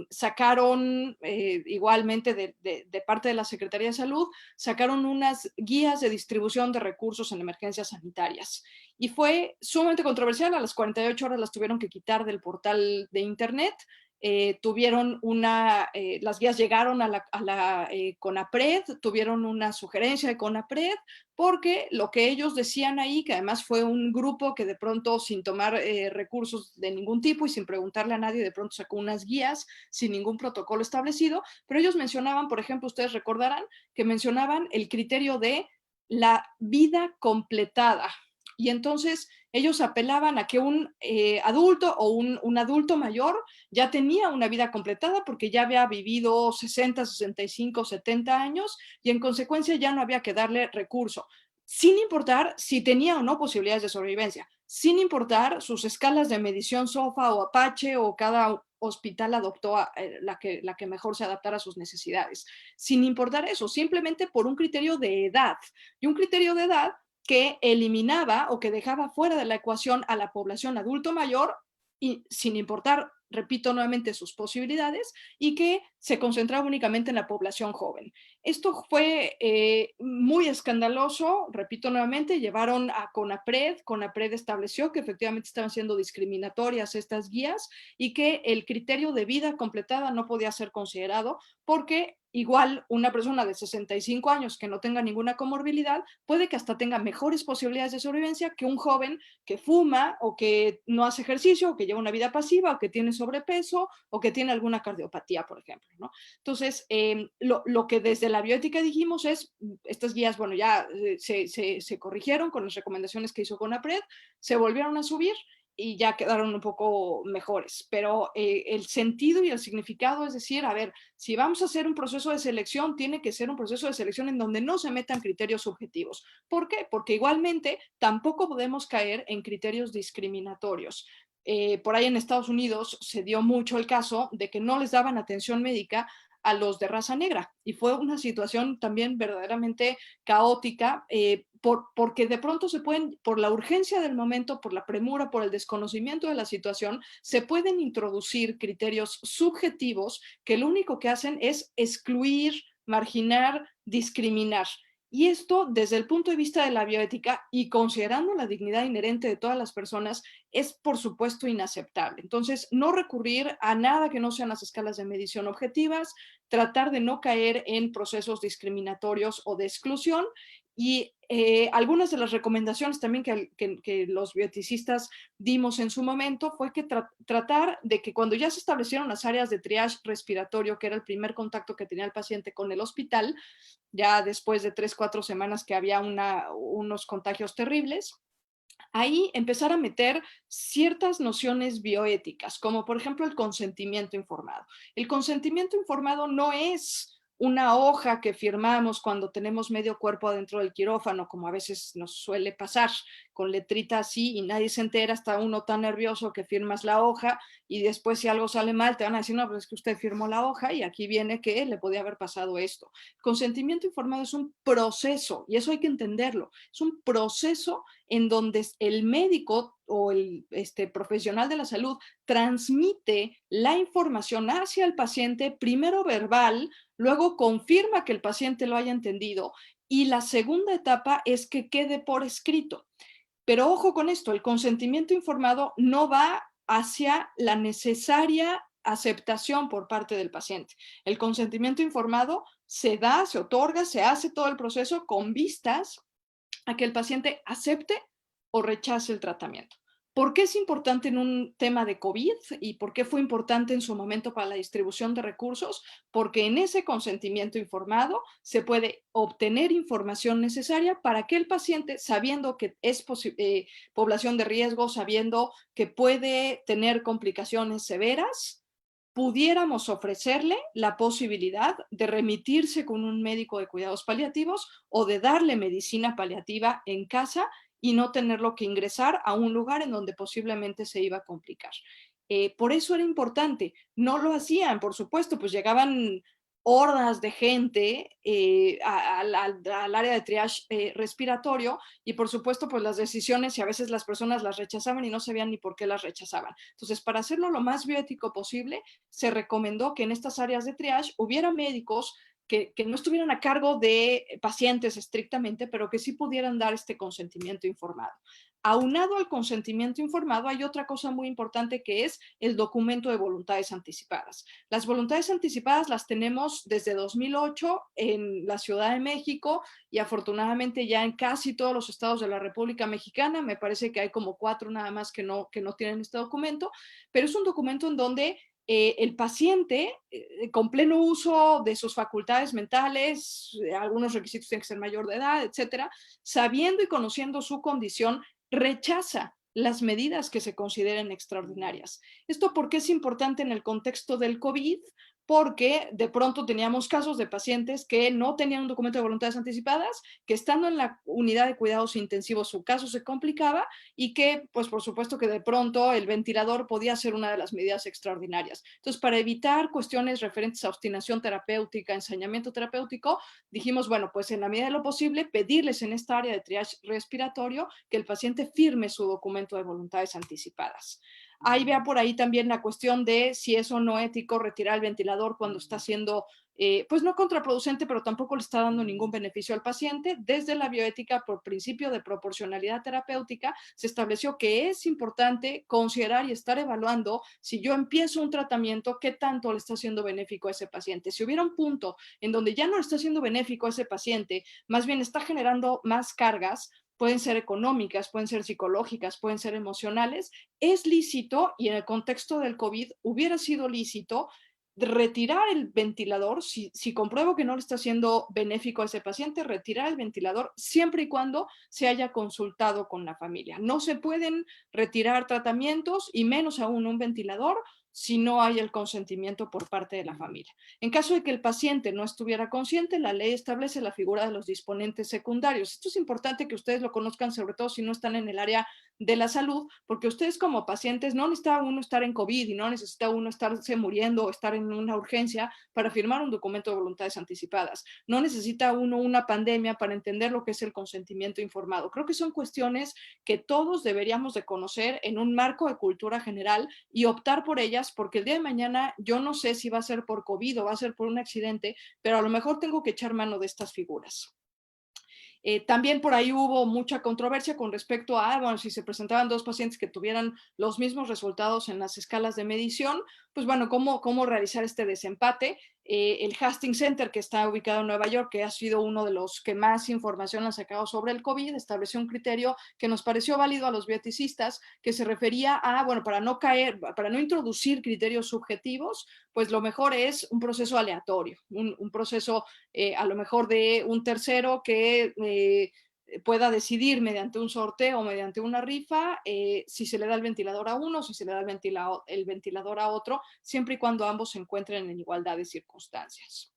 sacaron igualmente de parte de la Secretaría de Salud, sacaron unas guías de distribución de recursos en emergencias sanitarias. Y fue sumamente controversial. A las 48 horas las tuvieron que quitar del portal de internet. Las guías llegaron a la CONAPRED, tuvieron una sugerencia de CONAPRED, porque lo que ellos decían ahí, que además fue un grupo que de pronto sin tomar recursos de ningún tipo y sin preguntarle a nadie, de pronto sacó unas guías sin ningún protocolo establecido, pero ellos mencionaban, por ejemplo, ustedes recordarán que mencionaban el criterio de la vida completada. Y entonces ellos apelaban a que un adulto o un adulto mayor ya tenía una vida completada porque ya había vivido 60, 65, 70 años y en consecuencia ya no había que darle recurso, sin importar si tenía o no posibilidades de sobrevivencia, sin importar sus escalas de medición SOFA o Apache o cada hospital adoptó la que mejor se adaptara a sus necesidades, sin importar eso, simplemente por un criterio de edad. Y un criterio de edad que eliminaba o que dejaba fuera de la ecuación a la población adulto mayor y sin importar, repito nuevamente, sus posibilidades, y que se concentraba únicamente en la población joven. Esto fue muy escandaloso, repito nuevamente, llevaron a CONAPRED. CONAPRED estableció que efectivamente estaban siendo discriminatorias estas guías y que el criterio de vida completada no podía ser considerado porque igual una persona de 65 años que no tenga ninguna comorbilidad puede que hasta tenga mejores posibilidades de sobrevivencia que un joven que fuma o que no hace ejercicio o que lleva una vida pasiva o que tiene sobrepeso o que tiene alguna cardiopatía, por ejemplo, ¿no? Entonces, lo que desde la bioética dijimos es, estas guías, bueno, ya se corrigieron con las recomendaciones que hizo CONAPRED, se volvieron a subir y ya quedaron un poco mejores, pero el sentido y el significado es decir, a ver, si vamos a hacer un proceso de selección, tiene que ser un proceso de selección en donde no se metan criterios subjetivos. ¿Por qué? Porque igualmente tampoco podemos caer en criterios discriminatorios. Por ahí en Estados Unidos se dio mucho el caso de que no les daban atención médica a los de raza negra y fue una situación también verdaderamente caótica porque de pronto se pueden, por la urgencia del momento, por la premura, por el desconocimiento de la situación, se pueden introducir criterios subjetivos que lo único que hacen es excluir, marginar, discriminar. Y esto, desde el punto de vista de la bioética y considerando la dignidad inherente de todas las personas, es por supuesto inaceptable. Entonces, no recurrir a nada que no sean las escalas de medición objetivas, tratar de no caer en procesos discriminatorios o de exclusión. Y algunas de las recomendaciones también que los bioeticistas dimos en su momento fue que tratar de que cuando ya se establecieron las áreas de triage respiratorio, que era el primer contacto que tenía el paciente con el hospital, ya después de 3, 4 semanas que había unos contagios terribles, ahí empezar a meter ciertas nociones bioéticas, como por ejemplo el consentimiento informado. El consentimiento informado no es una hoja que firmamos cuando tenemos medio cuerpo adentro del quirófano, como a veces nos suele pasar, con letrita así y nadie se entera, está uno tan nervioso que firmas la hoja y después si algo sale mal te van a decir, no, pues es que usted firmó la hoja y aquí viene que le podía haber pasado esto. Consentimiento informado es un proceso y eso hay que entenderlo, es un proceso en donde el médico o el profesional de la salud transmite la información hacia el paciente, primero verbal, luego confirma que el paciente lo haya entendido y la segunda etapa es que quede por escrito. Pero ojo con esto, el consentimiento informado no va hacia la necesaria aceptación por parte del paciente. El consentimiento informado se da, se otorga, se hace todo el proceso con vistas a que el paciente acepte o rechace el tratamiento. ¿Por qué es importante en un tema de COVID y por qué fue importante en su momento para la distribución de recursos? Porque en ese consentimiento informado se puede obtener información necesaria para que el paciente, sabiendo que es población de riesgo, sabiendo que puede tener complicaciones severas, pudiéramos ofrecerle la posibilidad de remitirse con un médico de cuidados paliativos o de darle medicina paliativa en casa y no tenerlo que ingresar a un lugar en donde posiblemente se iba a complicar. Por eso era importante. No lo hacían, por supuesto, pues llegaban hordas de gente al área de triage respiratorio y por supuesto pues las decisiones y a veces las personas las rechazaban y no sabían ni por qué las rechazaban. Entonces, para hacerlo lo más bioético posible, se recomendó que en estas áreas de triage hubiera médicos que no estuvieran a cargo de pacientes estrictamente, pero que sí pudieran dar este consentimiento informado. Aunado al consentimiento informado, hay otra cosa muy importante que es el documento de voluntades anticipadas. Las voluntades anticipadas las tenemos desde 2008 en la Ciudad de México y afortunadamente ya en casi todos los estados de la República Mexicana. Me parece que hay como 4 nada más que no tienen este documento, pero es un documento en donde el paciente, con pleno uso de sus facultades mentales, algunos requisitos tienen que ser mayor de edad, etcétera, sabiendo y conociendo su condición, rechaza las medidas que se consideren extraordinarias. ¿Esto por qué es importante en el contexto del COVID? Porque de pronto teníamos casos de pacientes que no tenían un documento de voluntades anticipadas, que estando en la unidad de cuidados intensivos su caso se complicaba y que, pues por supuesto que de pronto el ventilador podía ser una de las medidas extraordinarias. Entonces, para evitar cuestiones referentes a obstinación terapéutica, ensañamiento terapéutico, dijimos, bueno, pues en la medida de lo posible, pedirles en esta área de triage respiratorio que el paciente firme su documento de voluntades anticipadas. Ahí vea por ahí también la cuestión de si es o no ético retirar el ventilador cuando está siendo, pues no contraproducente, pero tampoco le está dando ningún beneficio al paciente. Desde la bioética, por principio de proporcionalidad terapéutica, se estableció que es importante considerar y estar evaluando si yo empiezo un tratamiento, qué tanto le está haciendo benéfico a ese paciente. Si hubiera un punto en donde ya no le está haciendo benéfico a ese paciente, más bien está generando más cargas, pueden ser económicas, pueden ser psicológicas, pueden ser emocionales, es lícito, y en el contexto del COVID hubiera sido lícito, retirar el ventilador, si compruebo que no le está haciendo benéfico a ese paciente, retirar el ventilador siempre y cuando se haya consultado con la familia. No se pueden retirar tratamientos y menos aún un ventilador si no hay el consentimiento por parte de la familia. En caso de que el paciente no estuviera consciente, la ley establece la figura de los disponentes secundarios. Esto es importante que ustedes lo conozcan, sobre todo si no están en el área de la salud, porque ustedes como pacientes no necesita uno estar en COVID y no necesita uno estarse muriendo o estar en una urgencia para firmar un documento de voluntades anticipadas. No necesita uno una pandemia para entender lo que es el consentimiento informado. Creo que son cuestiones que todos deberíamos de conocer en un marco de cultura general y optar por ellas, porque el día de mañana yo no sé si va a ser por COVID o va a ser por un accidente, pero a lo mejor tengo que echar mano de estas figuras. También por ahí hubo mucha controversia con respecto a, bueno, si se presentaban 2 pacientes que tuvieran los mismos resultados en las escalas de medición, pues bueno, ¿cómo realizar este desempate? El Hastings Center, que está ubicado en Nueva York, que ha sido uno de los que más información ha sacado sobre el COVID, estableció un criterio que nos pareció válido a los bioeticistas, que se refería a, bueno, para no introducir criterios subjetivos, pues lo mejor es un proceso aleatorio, un proceso a lo mejor de un tercero que pueda decidir mediante un sorteo o mediante una rifa si se le da el ventilador a uno, si se le da el ventilador a otro, siempre y cuando ambos se encuentren en igualdad de circunstancias.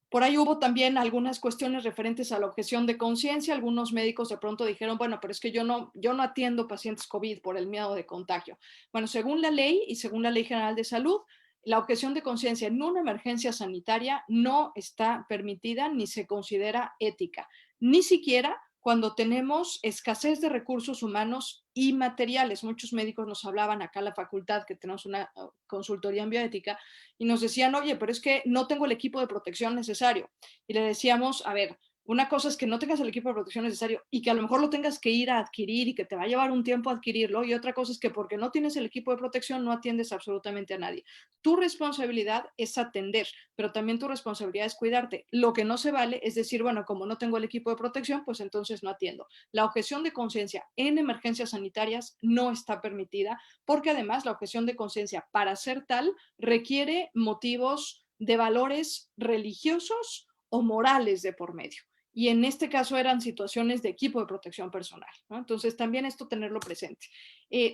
Por ahí hubo también algunas cuestiones referentes a la objeción de conciencia. Algunos médicos de pronto dijeron, bueno, pero es que yo no atiendo pacientes COVID por el miedo de contagio. Bueno, según la ley y según la Ley General de Salud, la objeción de conciencia en una emergencia sanitaria no está permitida ni se considera ética, ni siquiera cuando tenemos escasez de recursos humanos y materiales. Muchos médicos nos hablaban acá en la facultad, que tenemos una consultoría en bioética, y nos decían, oye, pero es que no tengo el equipo de protección necesario. Y le decíamos, a ver, una cosa es que no tengas el equipo de protección necesario y que a lo mejor lo tengas que ir a adquirir y que te va a llevar un tiempo adquirirlo, y otra cosa es que porque no tienes el equipo de protección no atiendes absolutamente a nadie. Tu responsabilidad es atender, pero también tu responsabilidad es cuidarte. Lo que no se vale es decir, bueno, como no tengo el equipo de protección, pues entonces no atiendo. La objeción de conciencia en emergencias sanitarias no está permitida, porque además la objeción de conciencia, para ser tal, requiere motivos de valores religiosos o morales de por medio. Y en este caso eran situaciones de equipo de protección personal, ¿no? Entonces también esto tenerlo presente.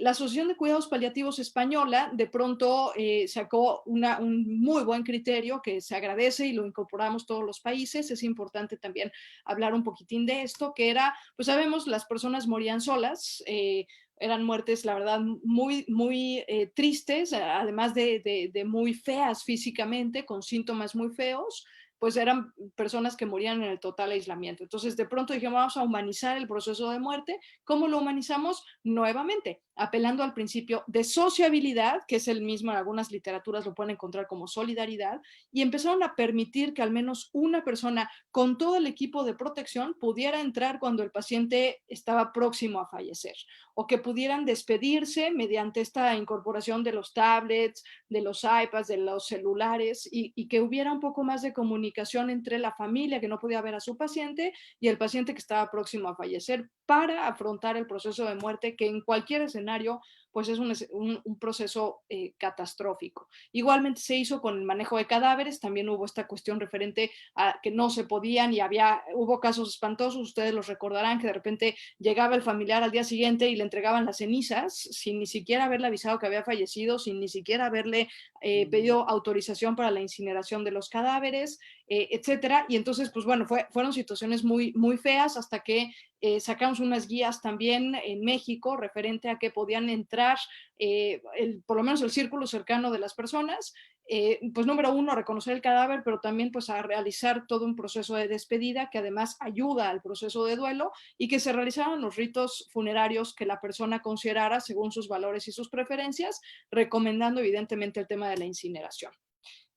La Asociación de Cuidados Paliativos Española de pronto sacó un muy buen criterio que se agradece y lo incorporamos todos los países. Es importante también hablar un poquitín de esto, que era, pues sabemos, las personas morían solas, eran muertes, la verdad, muy tristes, además de muy feas físicamente, con síntomas muy feos, pues eran personas que morían en el total aislamiento. Entonces, de pronto dijimos, vamos a humanizar el proceso de muerte. ¿Cómo lo humanizamos? Nuevamente, apelando al principio de sociabilidad, que es el mismo, en algunas literaturas lo pueden encontrar como solidaridad, y empezaron a permitir que al menos una persona con todo el equipo de protección pudiera entrar cuando el paciente estaba próximo a fallecer, o que pudieran despedirse mediante esta incorporación de los tablets, de los iPads, de los celulares, y que hubiera un poco más de comunicación entre la familia que no podía ver a su paciente y el paciente que estaba próximo a fallecer para afrontar el proceso de muerte, que en cualquier escenario pues es un proceso catastrófico. Igualmente se hizo con el manejo de cadáveres, también hubo esta cuestión referente a que no se podían y hubo casos espantosos, ustedes los recordarán, que de repente llegaba el familiar al día siguiente y le entregaban las cenizas sin ni siquiera haberle avisado que había fallecido, sin ni siquiera haberle pedido autorización para la incineración de los cadáveres, etcétera. Y entonces, pues bueno, fueron situaciones muy feas hasta que sacamos unas guías también en México referente a que podían entrar por lo menos el círculo cercano de las personas, pues número uno, a reconocer el cadáver, pero también pues a realizar todo un proceso de despedida que además ayuda al proceso de duelo, y que se realizaran los ritos funerarios que la persona considerara según sus valores y sus preferencias, recomendando evidentemente el tema de la incineración.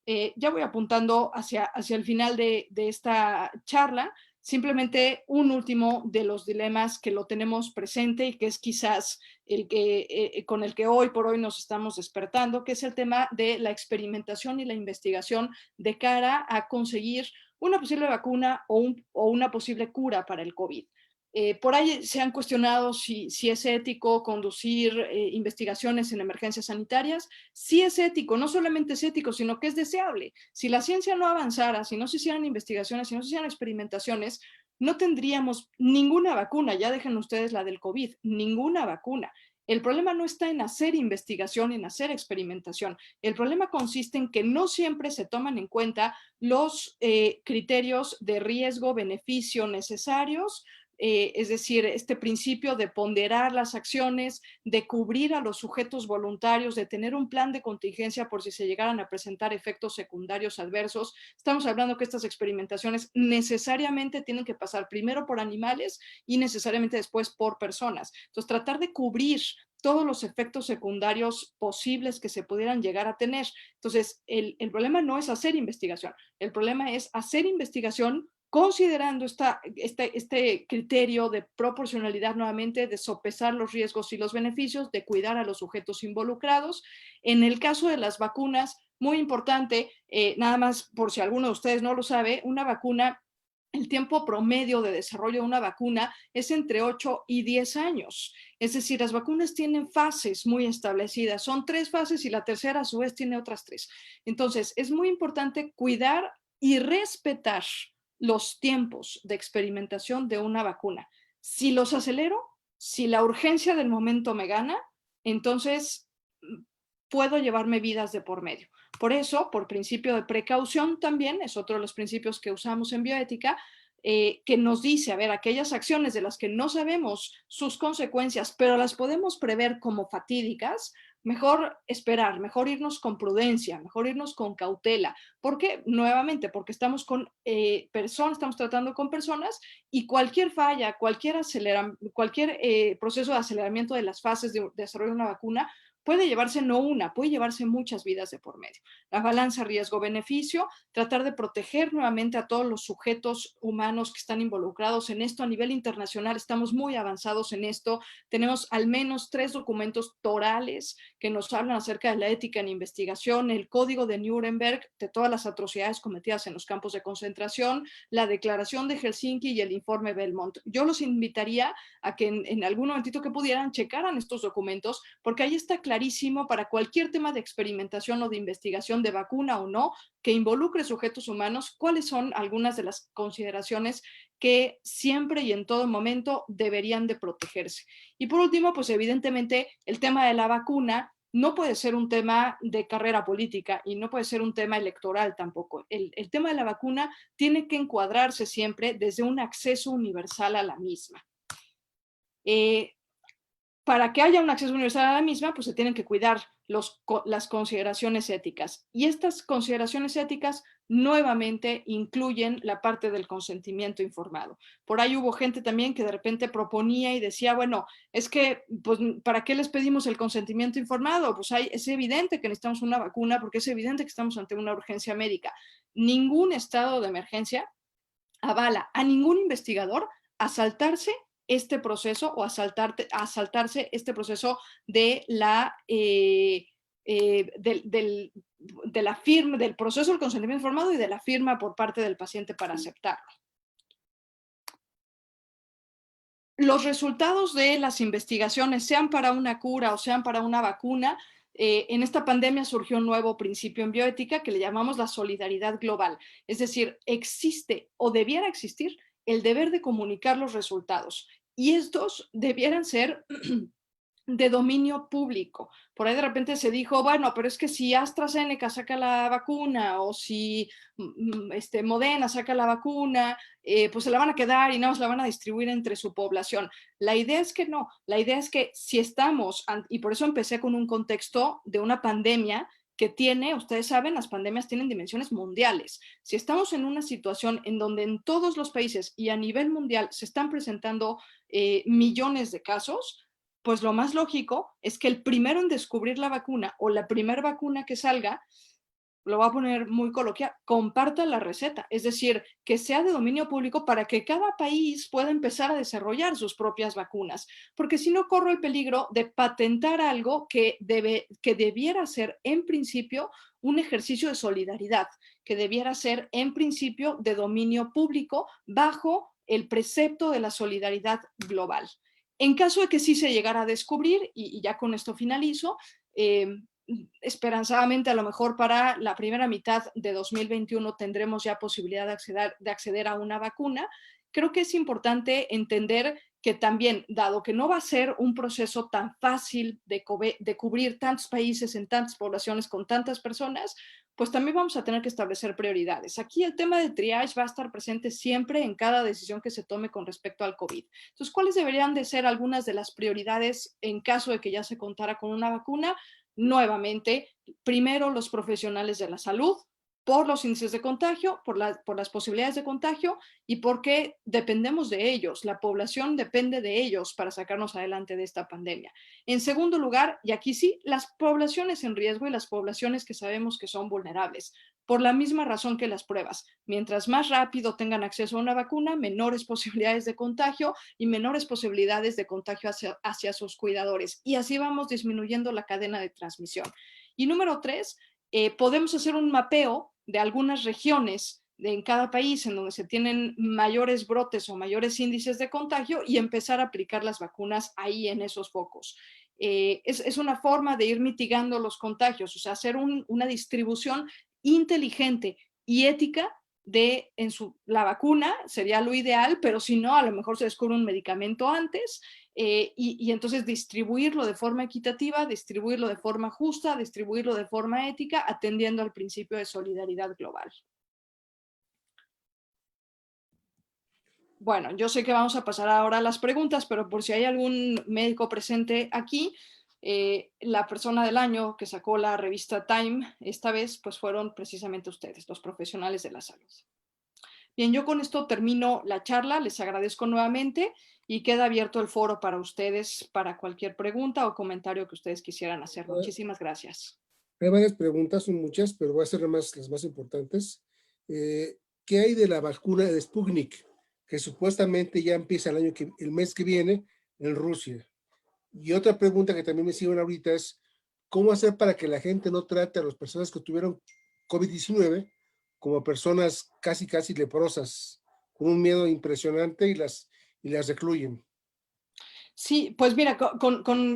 Ya voy apuntando hacia el final de esta charla. Simplemente un último de los dilemas que lo tenemos presente y que es quizás con el que hoy por hoy nos estamos despertando, que es el tema de la experimentación y la investigación de cara a conseguir una posible vacuna o una posible cura para el COVID. Por ahí se han cuestionado si es ético conducir investigaciones en emergencias sanitarias. Sí es ético, no solamente es ético, sino que es deseable. Si la ciencia no avanzara, si no se hicieran investigaciones, si no se hicieran experimentaciones, no tendríamos ninguna vacuna, ya dejen ustedes la del COVID, ninguna vacuna. El problema no está en hacer investigación, en hacer experimentación. El problema consiste en que no siempre se toman en cuenta los criterios de riesgo-beneficio necesarios, es decir, este principio de ponderar las acciones, de cubrir a los sujetos voluntarios, de tener un plan de contingencia por si se llegaran a presentar efectos secundarios adversos. Estamos hablando que estas experimentaciones necesariamente tienen que pasar primero por animales y necesariamente después por personas. Entonces, tratar de cubrir todos los efectos secundarios posibles que se pudieran llegar a tener. Entonces, el problema no es hacer investigación, el problema es hacer investigación considerando este criterio de proporcionalidad nuevamente, de sopesar los riesgos y los beneficios, de cuidar a los sujetos involucrados. En el caso de las vacunas, muy importante, nada más por si alguno de ustedes no lo sabe, una vacuna, el tiempo promedio de desarrollo de una vacuna es entre 8 y 10 años. Es decir, las vacunas tienen fases muy establecidas. Son 3 fases y la tercera a su vez tiene otras 3. Entonces, es muy importante cuidar y respetar los tiempos de experimentación de una vacuna. Si los acelero, si la urgencia del momento me gana, entonces puedo llevarme vidas de por medio. Por eso, por principio de precaución también, es otro de los principios que usamos en bioética, que nos dice, a ver, aquellas acciones de las que no sabemos sus consecuencias, pero las podemos prever como fatídicas, mejor esperar, mejor irnos con prudencia, mejor irnos con cautela. ¿Por qué? Nuevamente, porque estamos con personas, estamos tratando con personas, y cualquier falla, cualquier proceso de aceleramiento de las fases de desarrollo de una vacuna puede llevarse no una, puede llevarse muchas vidas de por medio. La balanza riesgo-beneficio, tratar de proteger nuevamente a todos los sujetos humanos que están involucrados en esto. A nivel internacional estamos muy avanzados en esto. Tenemos al menos 3 documentos torales que nos hablan acerca de la ética en investigación, el Código de Nuremberg, de todas las atrocidades cometidas en los campos de concentración, la Declaración de Helsinki y el Informe Belmont. Yo los invitaría a que en algún momentito que pudieran checaran estos documentos, porque ahí está clarísimo para cualquier tema de experimentación o de investigación de vacuna o no, que involucre sujetos humanos, cuáles son algunas de las consideraciones que siempre y en todo momento deberían de protegerse. Y por último, pues evidentemente el tema de la vacuna no puede ser un tema de carrera política y no puede ser un tema electoral tampoco. El tema de la vacuna tiene que encuadrarse siempre desde un acceso universal a la misma. para que haya un acceso universal a la misma, pues se tienen que cuidar las consideraciones éticas. Y estas consideraciones éticas nuevamente incluyen la parte del consentimiento informado. Por ahí hubo gente también que de repente proponía y decía, bueno, es que, pues, ¿para qué les pedimos el consentimiento informado? Pues es evidente que necesitamos una vacuna porque es evidente que estamos ante una urgencia médica. Ningún estado de emergencia avala a ningún investigador a saltarse este proceso o a saltarse este proceso de la, de la firma, del proceso del consentimiento informado y de la firma por parte del paciente para aceptarlo. Los resultados de las investigaciones, sean para una cura o sean para una vacuna, en esta pandemia surgió un nuevo principio en bioética que le llamamos la solidaridad global. Es decir, existe o debiera existir el deber de comunicar los resultados y estos debieran ser de dominio público. Por ahí de repente se dijo, bueno, pero es que si AstraZeneca saca la vacuna o si Moderna saca la vacuna, pues se la van a quedar y nada más la van a distribuir entre su población. La idea es que no, la idea es que si estamos, y por eso empecé con un contexto de una pandemia que tiene, ustedes saben, las pandemias tienen dimensiones mundiales. Si estamos en una situación en donde en todos los países y a nivel mundial se están presentando millones de casos, pues lo más lógico es que el primero en descubrir la vacuna o la primera vacuna que salga, lo voy a poner muy coloquial, comparta la receta, es decir, que sea de dominio público para que cada país pueda empezar a desarrollar sus propias vacunas, porque si no corro el peligro de patentar algo que debiera ser en principio un ejercicio de solidaridad, que debiera ser en principio de dominio público bajo el precepto de la solidaridad global. En caso de que sí se llegara a descubrir, y ya con esto finalizo, esperanzadamente a lo mejor para la primera mitad de 2021 tendremos ya posibilidad de acceder a una vacuna. Creo que es importante entender que también, dado que no va a ser un proceso tan fácil de cubrir tantos países en tantas poblaciones con tantas personas, pues también vamos a tener que establecer prioridades. Aquí el tema de triage va a estar presente siempre en cada decisión que se tome con respecto al COVID. Entonces, ¿cuáles deberían de ser algunas de las prioridades en caso de que ya se contara con una vacuna? Nuevamente, primero los profesionales de la salud, por los índices de contagio, por las posibilidades de contagio y porque dependemos de ellos, la población depende de ellos para sacarnos adelante de esta pandemia. En segundo lugar, y aquí sí, las poblaciones en riesgo y las poblaciones que sabemos que son vulnerables, por la misma razón que las pruebas. Mientras más rápido tengan acceso a una vacuna, menores posibilidades de contagio y menores posibilidades de contagio hacia sus cuidadores. Y así vamos disminuyendo la cadena de transmisión. Y número 3, podemos hacer un mapeo de algunas regiones en cada país en donde se tienen mayores brotes o mayores índices de contagio y empezar a aplicar las vacunas ahí en esos focos. Es una forma de ir mitigando los contagios, o sea, hacer una distribución inteligente y ética de la vacuna sería lo ideal, pero si no, a lo mejor se descubre un medicamento antes y entonces distribuirlo de forma equitativa, distribuirlo de forma justa, distribuirlo de forma ética, atendiendo al principio de solidaridad global. Bueno, yo sé que vamos a pasar ahora a las preguntas, pero por si hay algún médico presente aquí, la persona del año que sacó la revista Time, esta vez, pues fueron precisamente ustedes, los profesionales de la salud. Bien, yo con esto termino la charla, les agradezco nuevamente y queda abierto el foro para ustedes, para cualquier pregunta o comentario que ustedes quisieran hacer. Muchísimas gracias. Hay varias preguntas, son muchas, pero voy a hacer las más importantes. ¿Qué hay de la vacuna de Sputnik, que supuestamente ya empieza el mes que viene en Rusia? Y otra pregunta que también me siguen ahorita es, ¿cómo hacer para que la gente no trate a las personas que tuvieron COVID-19 como personas casi leprosas, con un miedo impresionante y las recluyen? Sí, pues mira,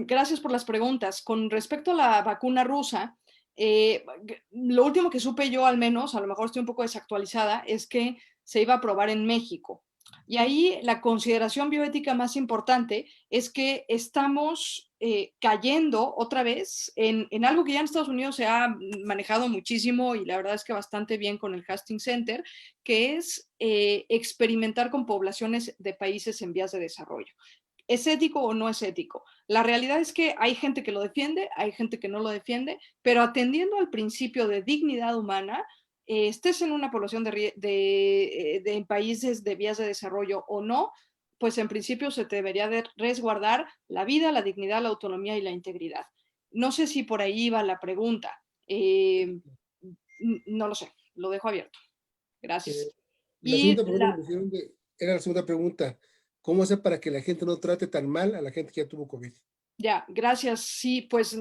gracias por las preguntas. Con respecto a la vacuna rusa, lo último que supe yo, al menos, a lo mejor estoy un poco desactualizada, es que se iba a probar en México. Y ahí la consideración bioética más importante es que estamos cayendo otra vez en algo que ya en Estados Unidos se ha manejado muchísimo y la verdad es que bastante bien con el Hastings Center, que es experimentar con poblaciones de países en vías de desarrollo. ¿Es ético o no es ético? La realidad es que hay gente que lo defiende, hay gente que no lo defiende, pero atendiendo al principio de dignidad humana, estés en una población en países de vías de desarrollo o no, pues en principio se te debería de resguardar la vida, la dignidad, la autonomía y la integridad. No sé si por ahí va la pregunta. No lo sé, lo dejo abierto. Gracias. Eh, la Y segunda pregunta que me hicieron era la segunda pregunta. ¿Cómo hacer para que la gente no trate tan mal a la gente que ya tuvo COVID? ya, gracias. Sí, pues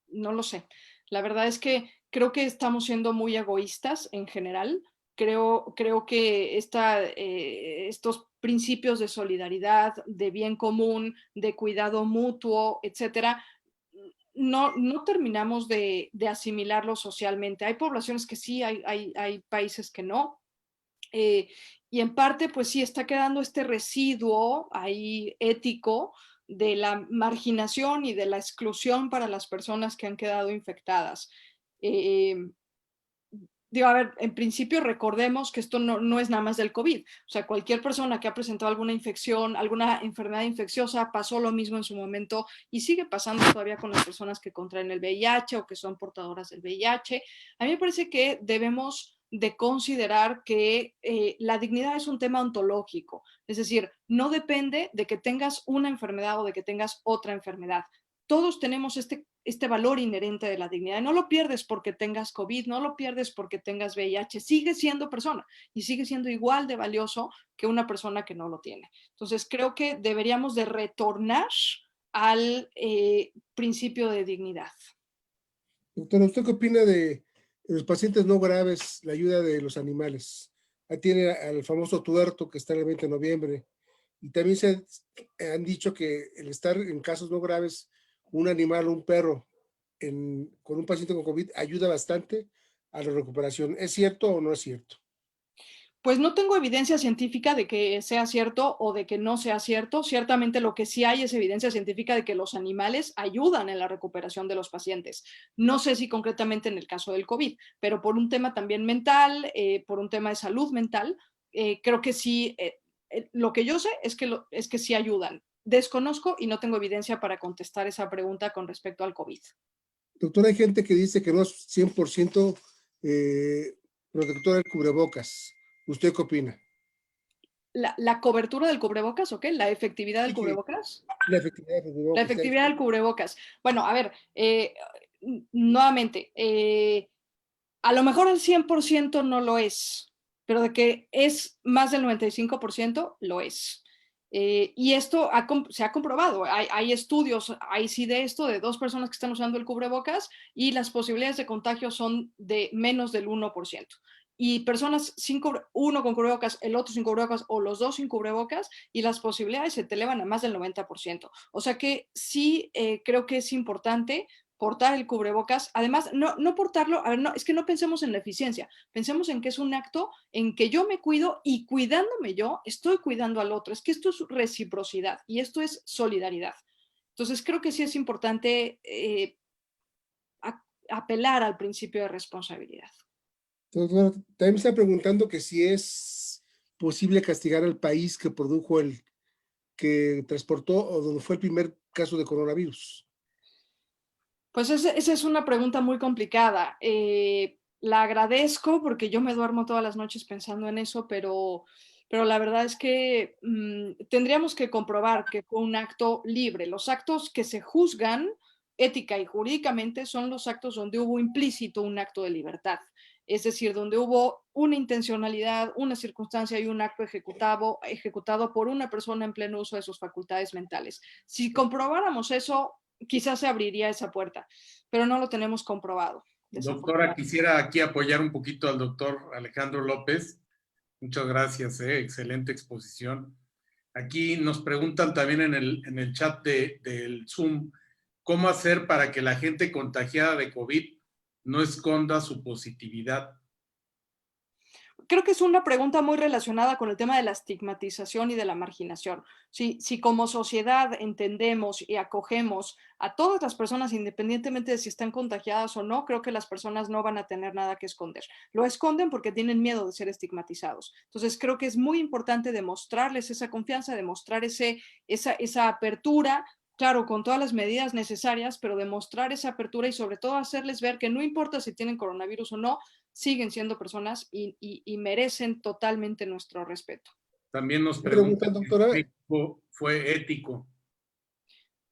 no lo sé. La verdad es que creo que estamos siendo muy egoístas en general. Creo que estos principios de solidaridad, de bien común, de cuidado mutuo, etcétera, no terminamos de asimilarlo socialmente. Hay poblaciones que sí, hay países que no. Eh, y en parte, pues sí, está quedando este residuo ahí ético de la marginación y de la exclusión para las personas que han quedado infectadas. Eh, Digo, a ver, en principio recordemos que esto no es nada más del COVID. O sea, cualquier persona que ha presentado alguna infección, alguna enfermedad infecciosa, pasó lo mismo en su momento y sigue pasando todavía con las personas que contraen el VIH o que son portadoras del VIH. A mí me parece que debemos de considerar que la dignidad es un tema ontológico. Es decir, no depende de que tengas una enfermedad o de que tengas otra enfermedad. Todos tenemos este valor inherente de la dignidad. No lo pierdes porque tengas COVID, no lo pierdes porque tengas VIH. Sigue siendo persona y sigue siendo igual de valioso que una persona que no lo tiene. Entonces, creo que deberíamos de retornar al principio de dignidad. Doctora, ¿usted qué opina de los pacientes no graves, la ayuda de los animales? Ahí tiene al famoso tuerto que está el 20 de noviembre. Y también se han dicho que el estar en casos no graves, un animal o un perro con un paciente con COVID ayuda bastante a la recuperación. ¿Es cierto o no es cierto? Pues no tengo evidencia científica de que sea cierto o de que no sea cierto. Ciertamente lo que sí hay es evidencia científica de que los animales ayudan en la recuperación de los pacientes. No sé si concretamente en el caso del COVID, pero por un tema también mental, por un tema de salud mental, creo que sí, lo que yo sé es que sí ayudan. Desconozco y no tengo evidencia para contestar esa pregunta con respecto al COVID. Doctor, hay gente que dice que no es 100% protectora del cubrebocas. ¿Usted qué opina? La cobertura del cubrebocas, ¿ok? La efectividad del Sí, que cubrebocas. la efectividad del La cubrebocas. efectividad del cubrebocas. Bueno, a ver, nuevamente, a lo mejor el 100% no lo es, pero de que es más del 95% lo es. Y esto se ha comprobado. Hay estudios, ahí sí de esto, de 2 personas que están usando el cubrebocas y las posibilidades de contagio son de menos del 1%. Y personas uno con cubrebocas, el otro sin cubrebocas o los dos sin cubrebocas y las posibilidades se te elevan a más del 90%. O sea que sí creo que es importante portar el cubrebocas. Además, no portarlo, a ver, no, es que no pensemos en la eficiencia, pensemos en que es un acto en que yo me cuido y cuidándome yo, estoy cuidando al otro. Es que esto es reciprocidad y esto es solidaridad. Entonces, creo que sí es importante apelar al principio de responsabilidad. Entonces, bueno, también me está preguntando que si es posible castigar al país que produjo que transportó o donde fue el primer caso de coronavirus. Pues esa es una pregunta muy complicada. La agradezco porque yo me duermo todas las noches pensando en eso, pero la verdad es que tendríamos que comprobar que fue un acto libre. Los actos que se juzgan ética y jurídicamente son los actos donde hubo implícito un acto de libertad. Es decir, donde hubo una intencionalidad, una circunstancia y un acto ejecutado por una persona en pleno uso de sus facultades mentales. Si comprobáramos eso, quizás se abriría esa puerta, pero no lo tenemos comprobado. Doctora, quisiera aquí apoyar un poquito al doctor Alejandro López. Muchas gracias, excelente exposición. Aquí nos preguntan también en el chat del Zoom, ¿cómo hacer para que la gente contagiada de COVID no esconda su positividad? creo que es una pregunta muy relacionada con el tema de la estigmatización y de la marginación. Si como sociedad entendemos y acogemos a todas las personas, independientemente de si están contagiadas o no, creo que las personas no van a tener nada que esconder. Lo esconden porque tienen miedo de ser estigmatizados. Entonces, creo que es muy importante demostrarles esa confianza, demostrar esa apertura, claro, con todas las medidas necesarias, pero demostrar esa apertura y sobre todo hacerles ver que no importa si tienen coronavirus o no, siguen siendo personas y merecen totalmente nuestro respeto. También nos Pregunta, preguntan doctora. si México fue ético.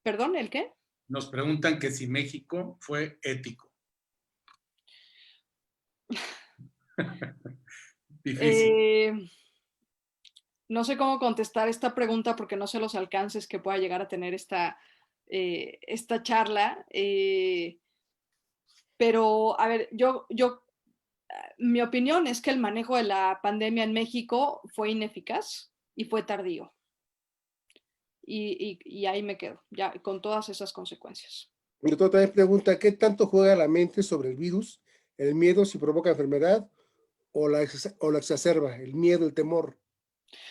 ¿Perdón, el qué? Nos preguntan que si México fue ético. Difícil. No sé cómo contestar esta pregunta porque no sé los alcances que pueda llegar a tener esta charla. Pero, a ver, mi opinión es que el manejo de la pandemia en México fue ineficaz y fue tardío. Y ahí me quedo, ya con todas esas consecuencias. Mi doctor también pregunta, ¿qué tanto juega la mente sobre el virus? ¿El miedo si provoca enfermedad o la exacerba? ¿El miedo, el temor?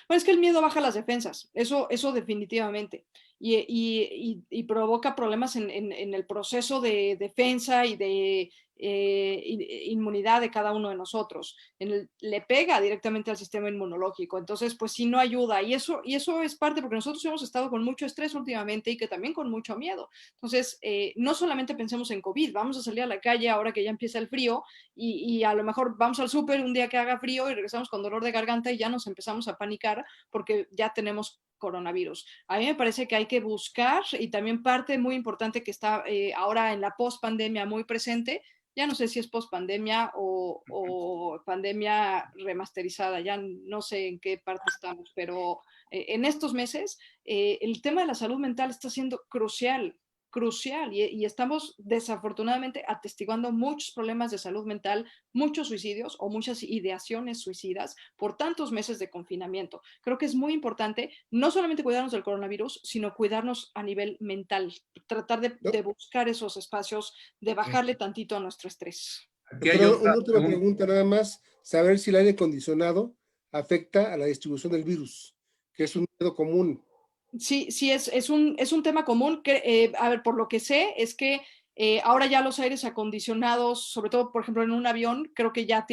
Bueno, es que el miedo baja las defensas, eso definitivamente, y provoca problemas en el proceso de defensa y de inmunidad de cada uno de nosotros. Le pega directamente al sistema inmunológico, entonces pues sí no ayuda, y eso es parte porque nosotros hemos estado con mucho estrés últimamente y que también con mucho miedo. Entonces, no solamente pensemos en COVID, vamos a salir a la calle ahora que ya empieza el frío y a lo mejor vamos al súper un día que haga frío y regresamos con dolor de garganta y ya nos empezamos a panicar porque ya tenemos coronavirus. A mí me parece que hay que buscar, y también parte muy importante que está ahora en la post-pandemia muy presente, ya no sé si es post-pandemia o pandemia remasterizada, ya no sé en qué parte estamos, pero en estos meses el tema de la salud mental está siendo crucial y estamos desafortunadamente atestiguando muchos problemas de salud mental, muchos suicidios o muchas ideaciones suicidas por tantos meses de confinamiento. Creo que es muy importante no solamente cuidarnos del coronavirus, sino cuidarnos a nivel mental, tratar de buscar esos espacios, de bajarle tantito a nuestro estrés. Aquí hay Doctora, otra una última pregunta nada más, saber si el aire acondicionado afecta a la distribución del virus, que es un miedo común. Sí, es un tema común. Que, a ver, por lo que sé, es que ahora ya los aires acondicionados, sobre todo, por ejemplo, en un avión, creo que ya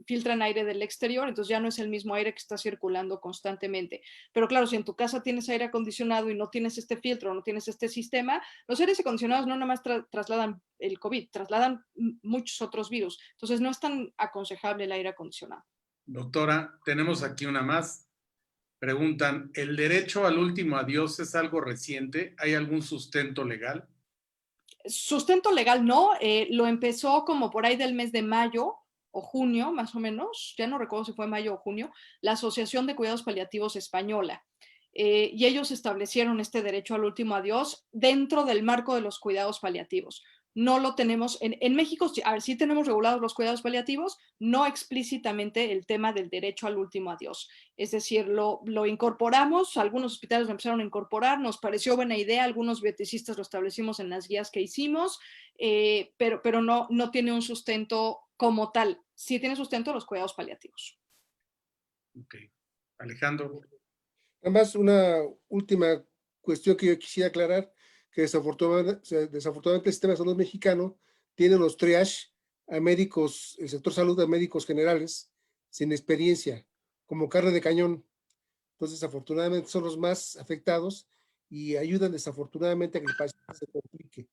filtran aire del exterior, entonces ya no es el mismo aire que está circulando constantemente. Pero claro, si en tu casa tienes aire acondicionado y no tienes este filtro, no tienes este sistema, los aires acondicionados no nada más trasladan el COVID, trasladan muchos otros virus. Entonces no es tan aconsejable el aire acondicionado. Doctora, tenemos aquí una más. Preguntan, ¿el derecho al último adiós es algo reciente? ¿Hay algún sustento legal? Sustento legal no, lo empezó como por ahí del mes de mayo o junio, más o menos, ya no recuerdo si fue mayo o junio, la Asociación de Cuidados Paliativos Española. Y ellos establecieron este derecho al último adiós dentro del marco de los cuidados paliativos. No lo tenemos, en México, a ver, sí tenemos regulados los cuidados paliativos, no explícitamente el tema del derecho al último adiós. Es decir, lo incorporamos, algunos hospitales lo empezaron a incorporar, nos pareció buena idea, algunos bioeticistas lo establecimos en las guías que hicimos, pero no tiene un sustento como tal. Sí tiene sustento los cuidados paliativos. Ok. Alejandro. Nada más una última cuestión que yo quisiera aclarar, que desafortunadamente el sistema de salud mexicano tiene los triage a médicos, el sector salud a médicos generales sin experiencia, como carne de cañón. Entonces, desafortunadamente son los más afectados y ayudan desafortunadamente a que el paciente se complique.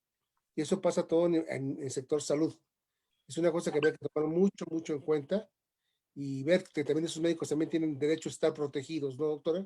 Y eso pasa todo en el sector salud. Es una cosa que habría que tomar mucho, mucho en cuenta y ver que también esos médicos también tienen derecho a estar protegidos, ¿no, doctora?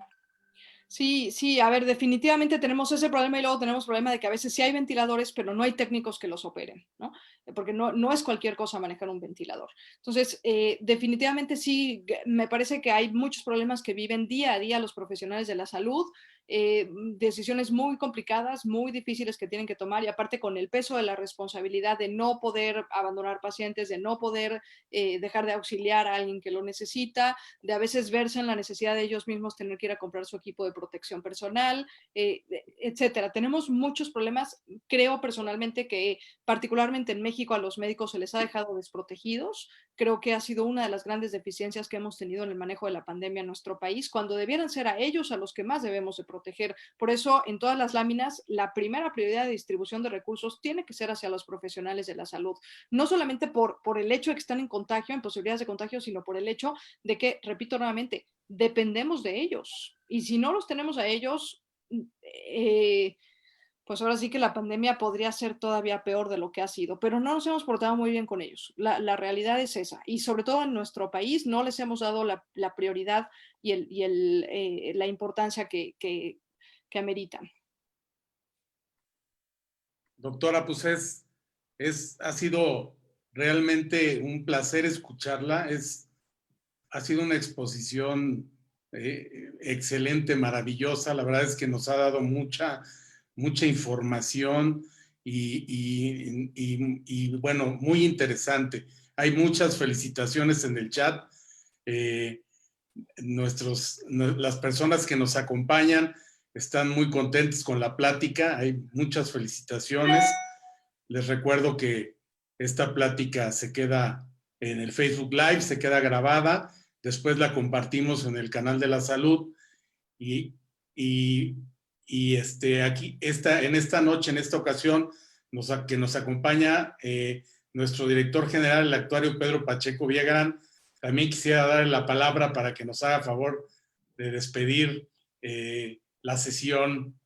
Sí, a ver, definitivamente tenemos ese problema y luego tenemos el problema de que a veces sí hay ventiladores, pero no hay técnicos que los operen, ¿no? Porque no es cualquier cosa manejar un ventilador. Entonces, definitivamente sí, me parece que hay muchos problemas que viven día a día los profesionales de la salud, decisiones muy complicadas, muy difíciles que tienen que tomar y aparte con el peso de la responsabilidad de no poder abandonar pacientes, de no poder dejar de auxiliar a alguien que lo necesita, de a veces verse en la necesidad de ellos mismos tener que ir a comprar su equipo de protección personal, etcétera. Tenemos muchos problemas. Creo personalmente que particularmente en México a los médicos se les ha dejado desprotegidos. creo que ha sido una de las grandes deficiencias que hemos tenido en el manejo de la pandemia en nuestro país, cuando debieran ser a ellos a los que más debemos de proteger. Por eso, en todas las láminas, la primera prioridad de distribución de recursos tiene que ser hacia los profesionales de la salud, no solamente por el hecho de que están en contagio, en posibilidades de contagio, sino por el hecho de que, repito nuevamente, dependemos de ellos. Y si no los tenemos a ellos, pues ahora sí que la pandemia podría ser todavía peor de lo que ha sido, pero no nos hemos portado muy bien con ellos. La realidad es esa. Y sobre todo en nuestro país no les hemos dado la prioridad y la importancia que ameritan. Doctora, pues ha sido realmente un placer escucharla. Ha sido una exposición excelente, maravillosa. La verdad es que nos ha dado mucha información y bueno, muy interesante. Hay muchas felicitaciones en el chat. Las personas que nos acompañan están muy contentos con la plática. Hay muchas felicitaciones. Les recuerdo que esta plática se queda en el Facebook Live, se queda grabada. Después la compartimos en el canal de la salud aquí en esta noche, en esta ocasión, que nos acompaña nuestro director general, el actuario Pedro Pacheco Villagrán. También quisiera darle la palabra para que nos haga favor de despedir la sesión.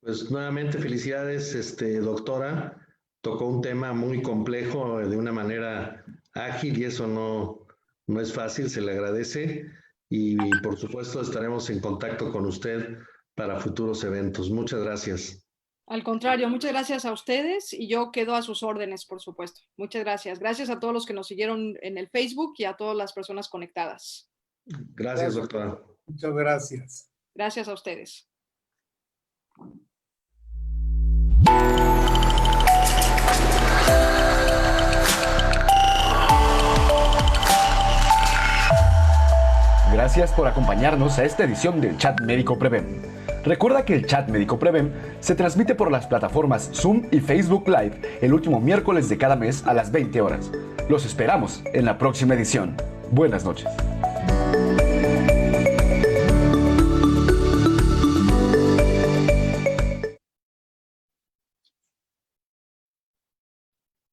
Pues nuevamente felicidades, doctora. Tocó un tema muy complejo de una manera ágil y eso no es fácil, se le agradece. Y por supuesto estaremos en contacto con usted para futuros eventos. Muchas gracias. Al contrario, muchas gracias a ustedes y yo quedo a sus órdenes, por supuesto. Muchas gracias. Gracias a todos los que nos siguieron en el Facebook y a todas las personas conectadas. Gracias, doctora. Muchas gracias. Gracias a ustedes. Gracias por acompañarnos a esta edición del Chat Médico Prevem. Recuerda que el Chat Médico Prevem se transmite por las plataformas Zoom y Facebook Live el último miércoles de cada mes a las 20 horas. Los esperamos en la próxima edición. Buenas noches.